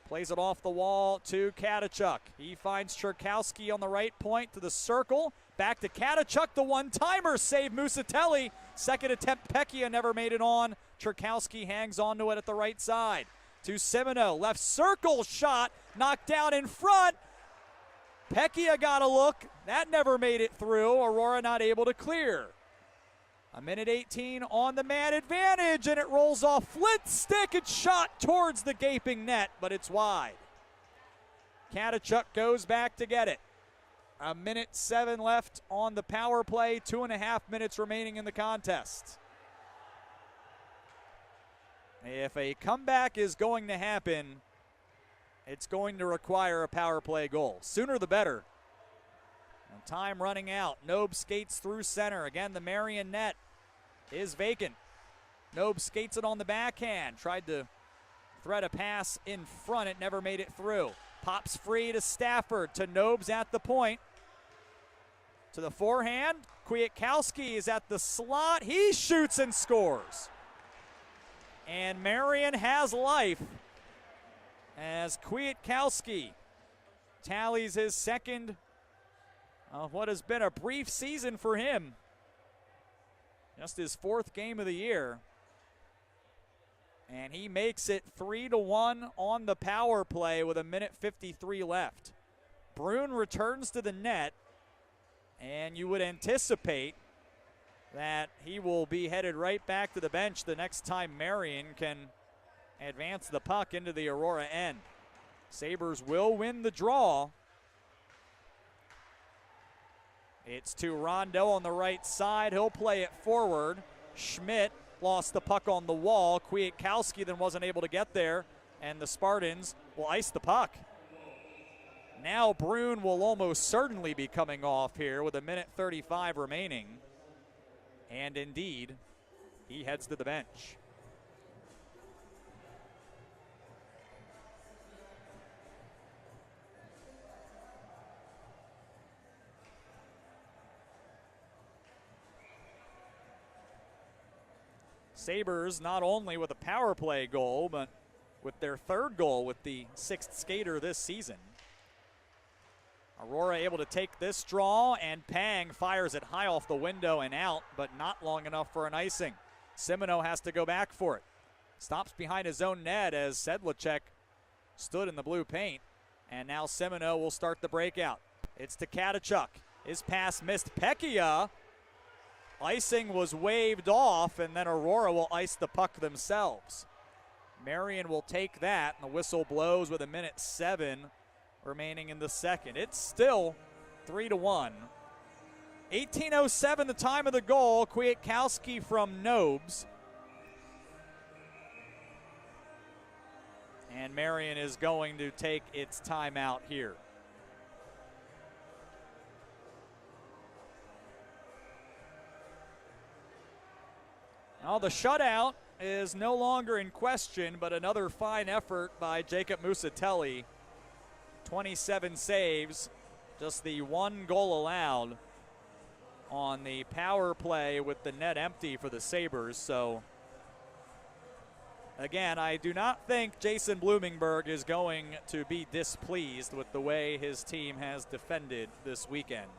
Plays it off the wall to Katachuk. He finds Cherkowski on the right point to the circle. Back to Katachuk, the one-timer save Musatelli. Second attempt, Pecchia never made it on. Cherkowski hangs on to it at the right side. To Semino, left circle shot, knocked down in front. Pecchia got a look. That never made it through. Aurora not able to clear. 1:18 on the man advantage, and it rolls off Flint's stick. It's shot towards the gaping net, but it's wide. Katachuk goes back to get it. 1:07 left on the power play, 2.5 minutes remaining in the contest. If a comeback is going to happen, it's going to require a power play goal. Sooner the better. And time running out. Nobe skates through center. Again, the Marian net is vacant. Nobe skates it on the backhand. Tried to thread a pass in front. It never made it through. Pops free to Stafford. To Nobe's at the point. To the forehand. Kwiatkowski is at the slot. He shoots and scores. And Marian has life as Kwiatkowski tallies his second of what has been a brief season for him. Just his 4th game of the year. And he makes it 3-1 on the power play with 1:53 left. Brune returns to the net, and you would anticipate that he will be headed right back to the bench the next time Marian can advance the puck into the Aurora end. Sabres will win the draw. It's to Rondo on the right side. He'll play it forward. Schmidt lost the puck on the wall. Kwiatkowski then wasn't able to get there, and the Spartans will ice the puck. Now Brune will almost certainly be coming off here with 1:35 remaining. And indeed, he heads to the bench. Sabres not only with a power play goal, but with their third goal with the sixth skater this season. Aurora able to take this draw, and Pang fires it high off the window and out, but not long enough for an icing. Simoneau has to go back for it. Stops behind his own net as Sedlacek stood in the blue paint, and now Simoneau will start the breakout. It's to Katachuk. His pass missed Pekkia. Icing was waved off, and then Aurora will ice the puck themselves. Marian will take that, and the whistle blows with 1:07 remaining in the second. It's still 3-1. 18:07 the time of the goal. Kwiatkowski from Nobes. And Marian is going to take its timeout here. Now the shutout is no longer in question, but another fine effort by Jacob Musatelli. 27 saves, just the one goal allowed on the power play with the net empty for the Sabres. So again, I do not think Jason Blumenberg is going to be displeased with the way his team has defended this weekend.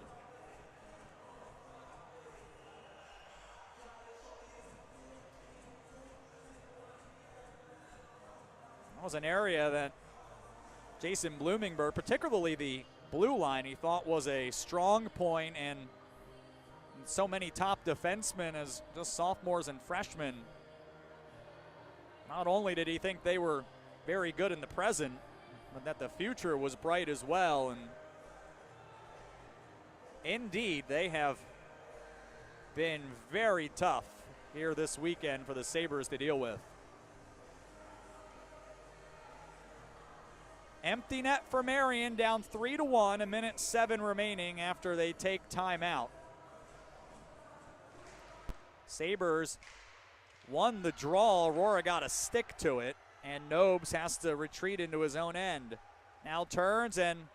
That was an area that Jason Blumenberg, particularly the blue line, he thought was a strong point, and so many top defensemen as just sophomores and freshmen. Not only did he think they were very good in the present, but that the future was bright as well. And indeed, they have been very tough here this weekend for the Sabres to deal with. Empty net for Marian, down 3-1, 1:07 remaining after they take timeout. Sabres won the draw. Aurora got a stick to it, and Nobes has to retreat into his own end. Now turns, and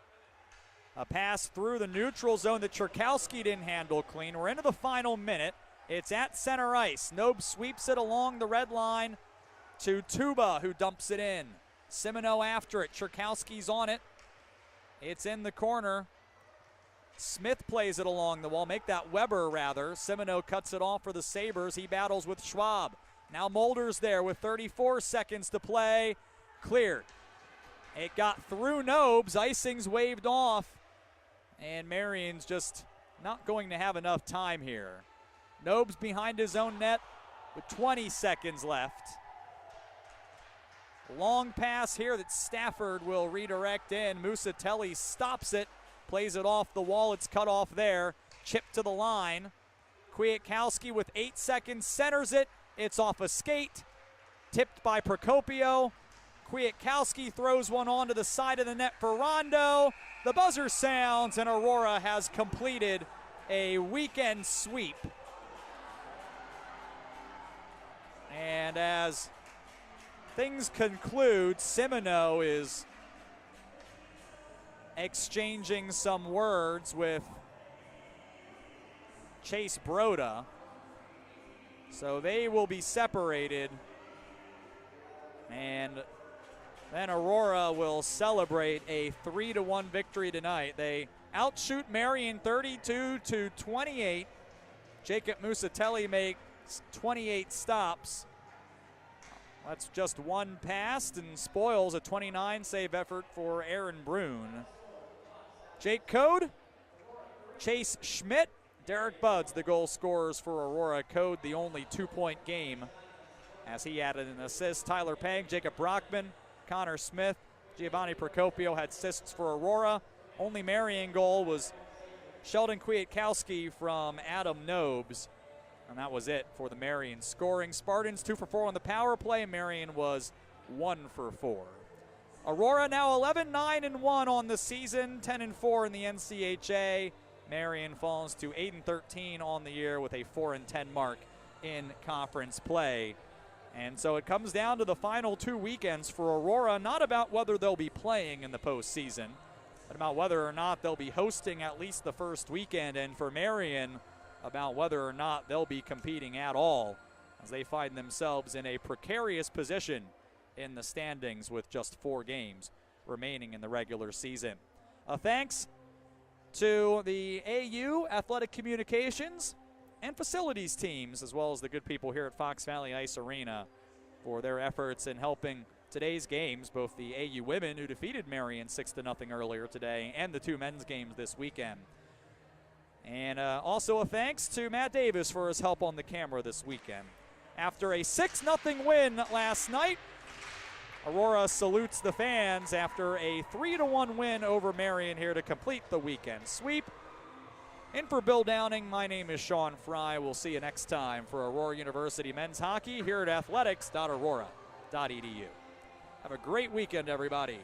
a pass through the neutral zone that Cherkowski didn't handle clean. We're into the final minute. It's at center ice. Nobes sweeps it along the red line to Tuba, who dumps it in. Simoneau after it. Cherkowski's on it. It's in the corner. Smith plays it along the wall. Make that Weber, rather. Simoneau cuts it off for the Sabres. He battles with Schwab. Now Mulder's there with 34 seconds to play. Cleared. It got through Nobes. Icing's waved off. And Marian's just not going to have enough time here. Nobes behind his own net with 20 seconds left. Long pass here that Stafford will redirect in. Musatelli stops it, plays it off the wall. It's cut off there. Chip to the line. Kwiatkowski with 8 seconds centers it. It's off a skate. Tipped by Procopio. Kwiatkowski throws one onto the side of the net for Rondo. The buzzer sounds, and Aurora has completed a weekend sweep. And as things conclude, Simoneau is exchanging some words with Chase Broda. So they will be separated. And then Aurora will celebrate a 3-1 victory tonight. They outshoot Marian 32-28. Jacob Musatelli makes 28 stops. That's just one passed and spoils a 29-save effort for Aaron Brune. Jake Code, Chase Schmidt, Derek Buds, the goal scorers for Aurora. Code, the only 2-point game, as he added an assist. Tyler Pang, Jacob Brockman, Connor Smith, Giovanni Procopio had assists for Aurora. Only Marian goal was Sheldon Kwiatkowski from Adam Nobes. And that was it for the Marian scoring. Spartans 2 for 4 on the power play. Marian was 1 for 4. Aurora now 11-9-1 on the season, 10-4 in the NCHA. Marian falls to 8-13 on the year with a 4-10 mark in conference play. And so it comes down to the final 2 weekends for Aurora, not about whether they'll be playing in the postseason, but about whether or not they'll be hosting at least the first weekend, and for Marian, about whether or not they'll be competing at all, as they find themselves in a precarious position in the standings with just 4 games remaining in the regular season. Thanks to the AU Athletic Communications and Facilities teams, as well as the good people here at Fox Valley Ice Arena, for their efforts in helping today's games, both the AU women, who defeated Marian 6-0 earlier today, and the 2 men's games this weekend. And also a thanks to Matt Davis for his help on the camera this weekend. After a 6-0 win last night, Aurora salutes the fans after a 3-1 win over Marian here to complete the weekend sweep. In for Bill Downing, my name is Sean Fry. We'll see you next time for Aurora University men's hockey here at athletics.aurora.edu. Have a great weekend, everybody.